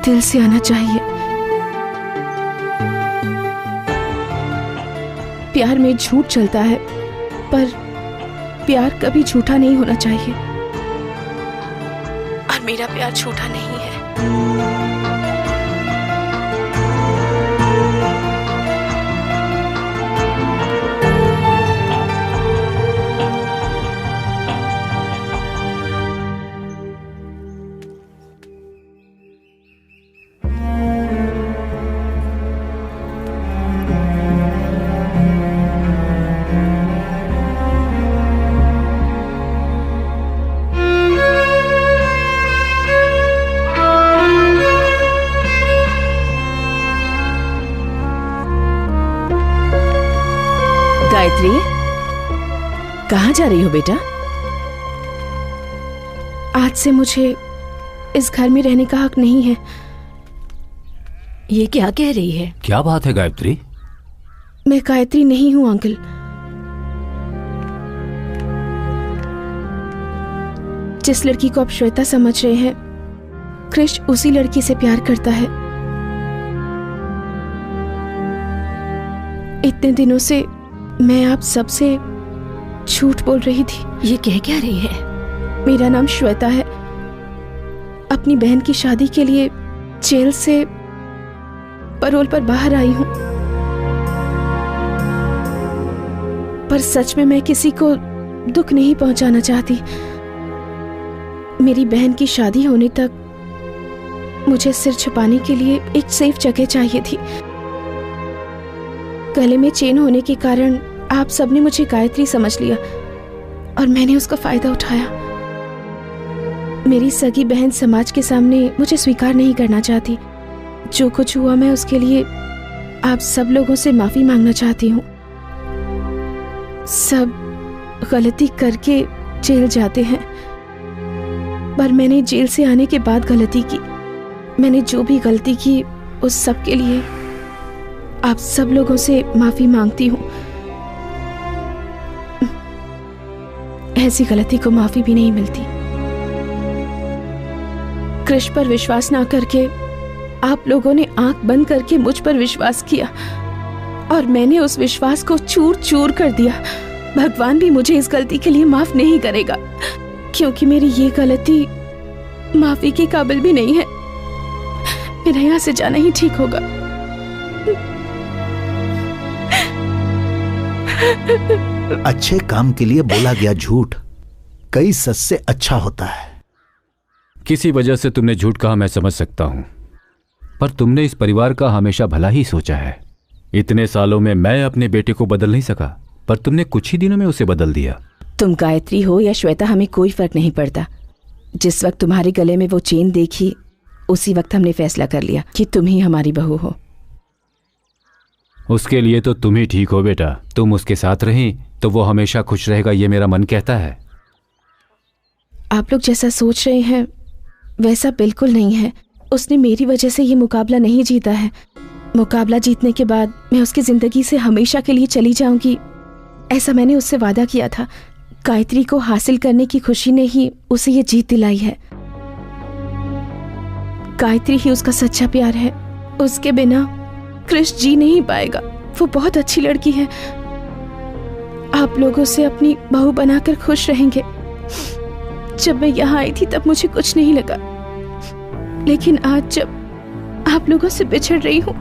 दिल से आना चाहिए। प्यार में झूठ चलता है, पर प्यार कभी झूठा नहीं होना चाहिए। और मेरा प्यार झूठा नहीं है। गायत्री, कहाँ जा रही हो बेटा? आज से मुझे इस घर में रहने का हक नहीं है। ये क्या कह रही है? क्या बात है गायत्री? मैं गायत्री नहीं हूँ अंकल। जिस लड़की को आप श्वेता समझ रहे हैं, कृष उसी लड़की से प्यार करता है। इतने दिनों से मैं आप सबसे झूठ बोल रही थी। ये कह क्या रही है? मेरा नाम श्वेता है। अपनी बहन की शादी के लिए जेल से पैरोल पर बाहर आई हूं, पर सच में मैं किसी को दुख नहीं पहुंचाना चाहती। मेरी बहन की शादी होने तक मुझे सिर छुपाने के लिए एक सेफ जगह चाहिए थी। गले में चेन होने के कारण आप सबने मुझे गायत्री समझ लिया और मैंने उसका फायदा उठाया। मेरी सगी बहन समाज के सामने मुझे स्वीकार नहीं करना चाहती। जो कुछ हुआ मैं उसके लिए आप सब लोगों से माफी मांगना चाहती हूँ। सब गलती करके जेल जाते हैं, पर मैंने जेल से आने के बाद गलती की। मैंने जो भी गलती की उस सब के लिए आप सब लोगों से माफी मांगती हूँ। ऐसी गलती को माफी भी नहीं मिलती। कृष पर विश्वास ना करके आप लोगों ने आंख बंद करके मुझ पर विश्वास किया और मैंने उस विश्वास को चूर चूर कर दिया। भगवान भी मुझे इस गलती के लिए माफ नहीं करेगा, क्योंकि मेरी ये गलती माफी के काबिल भी नहीं है। मेरा यहाँ से जाना ही ठीक होगा। अच्छे काम के लिए बोला गया झूठ कई सच से अच्छा होता है। किसी वजह से तुमने झूठ कहा, मैं समझ सकता हूं, पर तुमने इस परिवार का हमेशा भला ही सोचा है। इतने सालों में मैं अपने बेटे को बदल नहीं सका, पर तुमने कुछ ही दिनों में उसे बदल दिया। तुम गायत्री हो या श्वेता, हमें कोई फर्क नहीं पड़ता। जिस वक्त तुम्हारे गले में वो चेन देखी, उसी वक्त हमने फैसला कर लिया कि तुम ही हमारी बहू हो। उसके लिए तो तुम ही ठीक हो बेटा। तुम उसके साथ रही तो वो हमेशा खुश रहेगा, ये मेरा मन कहता है। आप लोग जैसा सोच रहे हैं वैसा बिल्कुल नहीं है। उसने मेरी वजह से ये मुकाबला नहीं जीता है। मुकाबला जीतने के बाद मैं उसकी जिंदगी से हमेशा के लिए चली जाऊंगी, ऐसा मैंने उससे वादा किया था। गायत्री को हासिल करने की खुशी ने ही उसे ये जीत दिलाई है। गायत्री ही उसका सच्चा प्यार है। उसके बिना कृष जी नहीं पाएगा। वो बहुत अच्छी लड़की है। आप लोगों से अपनी बहू बनाकर खुश रहेंगे। जब मैं यहाँ आई थी तब मुझे कुछ नहीं लगा, लेकिन आज जब आप लोगों से बिछड़ रही हूँ,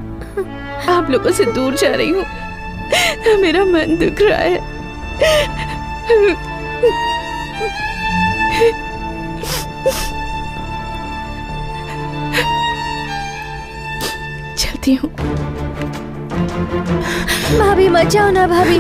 आप लोगों से दूर जा रही हूँ, मेरा मन दुख रहा है। चलती हूँ। भाभी मत जाओ ना भाभी।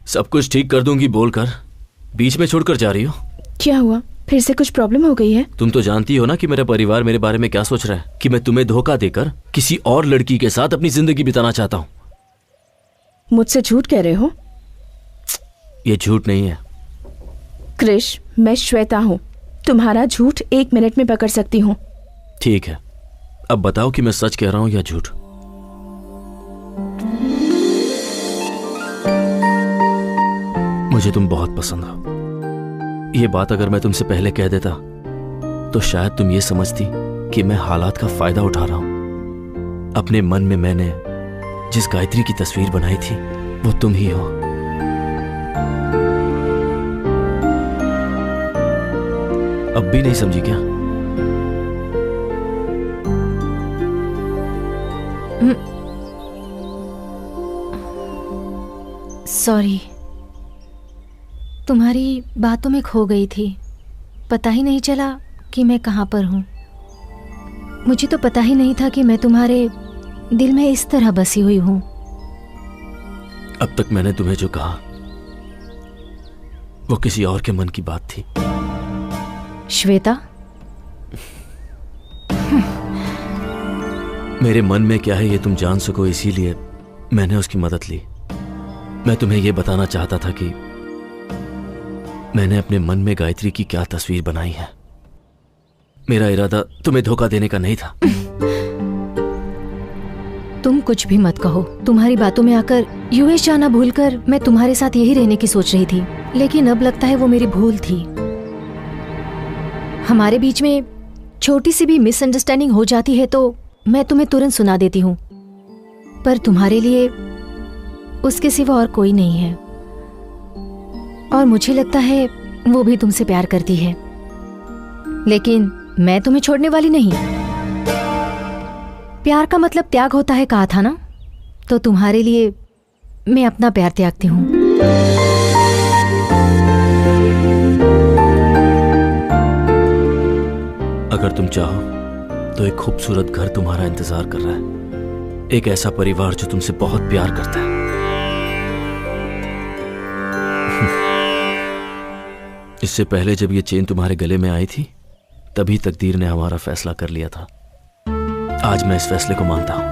सब कुछ ठीक कर दूंगी बोलकर बीच में छोड़कर जा रही हो। क्या हुआ, फिर से कुछ प्रॉब्लम हो गई है? तुम तो जानती हो ना कि मेरा परिवार मेरे बारे में क्या सोच रहा है, कि मैं तुम्हें धोखा देकर किसी और लड़की के साथ अपनी जिंदगी बिताना चाहता हूँ। मुझसे झूठ कह रहे हो? ये झूठ नहीं है क्रिश, मैं श्वेता हूँ। तुम्हारा झूठ 1 मिनट में पकड़ सकती हूँ। ठीक है, अब बताओ कि मैं सच कह रहा हूँ या झूठ। मुझे तुम बहुत पसंद हो। ये बात अगर मैं तुमसे पहले कह देता तो शायद तुम ये समझती कि मैं हालात का फायदा उठा रहा हूं। अपने मन में मैंने जिस गायत्री की तस्वीर बनाई थी वो तुम ही हो। अब भी नहीं समझी क्या? सॉरी, तुम्हारी बातों में खो गई थी। पता ही नहीं चला कि मैं कहाँ पर हूँ। मुझे तो पता ही नहीं था कि मैं तुम्हारे दिल में इस तरह बसी हुई हूँ। अब तक मैंने तुम्हें जो कहा वो किसी और के मन की बात थी। श्वेता, मेरे मन में क्या है ये तुम जान सको, इसीलिए मैंने उसकी मदद ली। मैं तुम्हें यह बताना चाहता था कि मैंने अपने मन में गायत्री की क्या तस्वीर बनाई है। मेरा इरादा तुम्हें धोखा देने का नहीं था। तुम कुछ भी मत कहो। तुम्हारी बातों में आकर यूएस जाना भूलकर मैं तुम्हारे साथ यही रहने की सोच रही थी, लेकिन अब लगता है वो मेरी भूल थी। हमारे बीच में छोटी सी भी मिसअंडरस्टैंडिंग हो जाती है तो मैं तुम्हें तुरंत सुना देती हूँ, पर तुम्हारे लिए उसके सिवा और कोई नहीं है। और मुझे लगता है वो भी तुमसे प्यार करती है, लेकिन मैं तुम्हें छोड़ने वाली नहीं। प्यार का मतलब त्याग होता है कहा था ना, तो तुम्हारे लिए मैं अपना प्यार त्यागती हूँ। अगर तुम चाहो तो एक खूबसूरत घर तुम्हारा इंतजार कर रहा है, एक ऐसा परिवार जो तुमसे बहुत प्यार करता है। इससे पहले जब ये चेन तुम्हारे गले में आई थी तभी तकदीर ने हमारा फैसला कर लिया था। आज मैं इस फैसले को मानता हूं।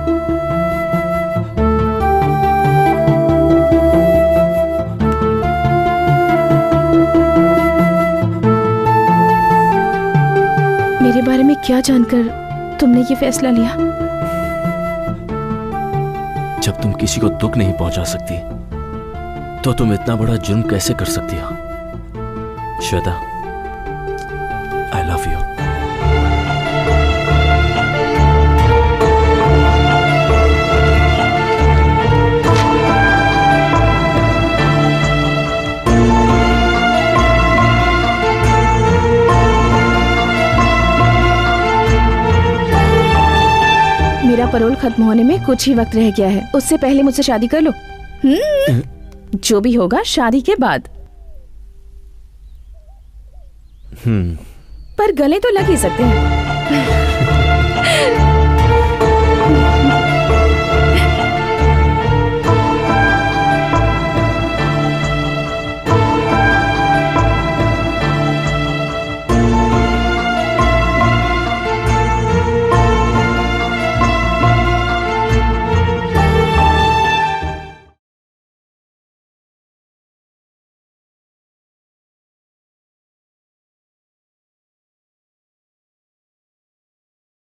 मेरे बारे में क्या जानकर तुमने ये फैसला लिया? जब तुम किसी को दुख नहीं पहुंचा सकती तो तुम इतना बड़ा जुर्म कैसे कर सकती हो? श्वेता, आई लव यू। मेरा पैरोल खत्म होने में कुछ ही वक्त रह गया है, उससे पहले मुझसे शादी कर लो। जो भी होगा शादी के बाद। पर गले तो लग ही सकते हैं।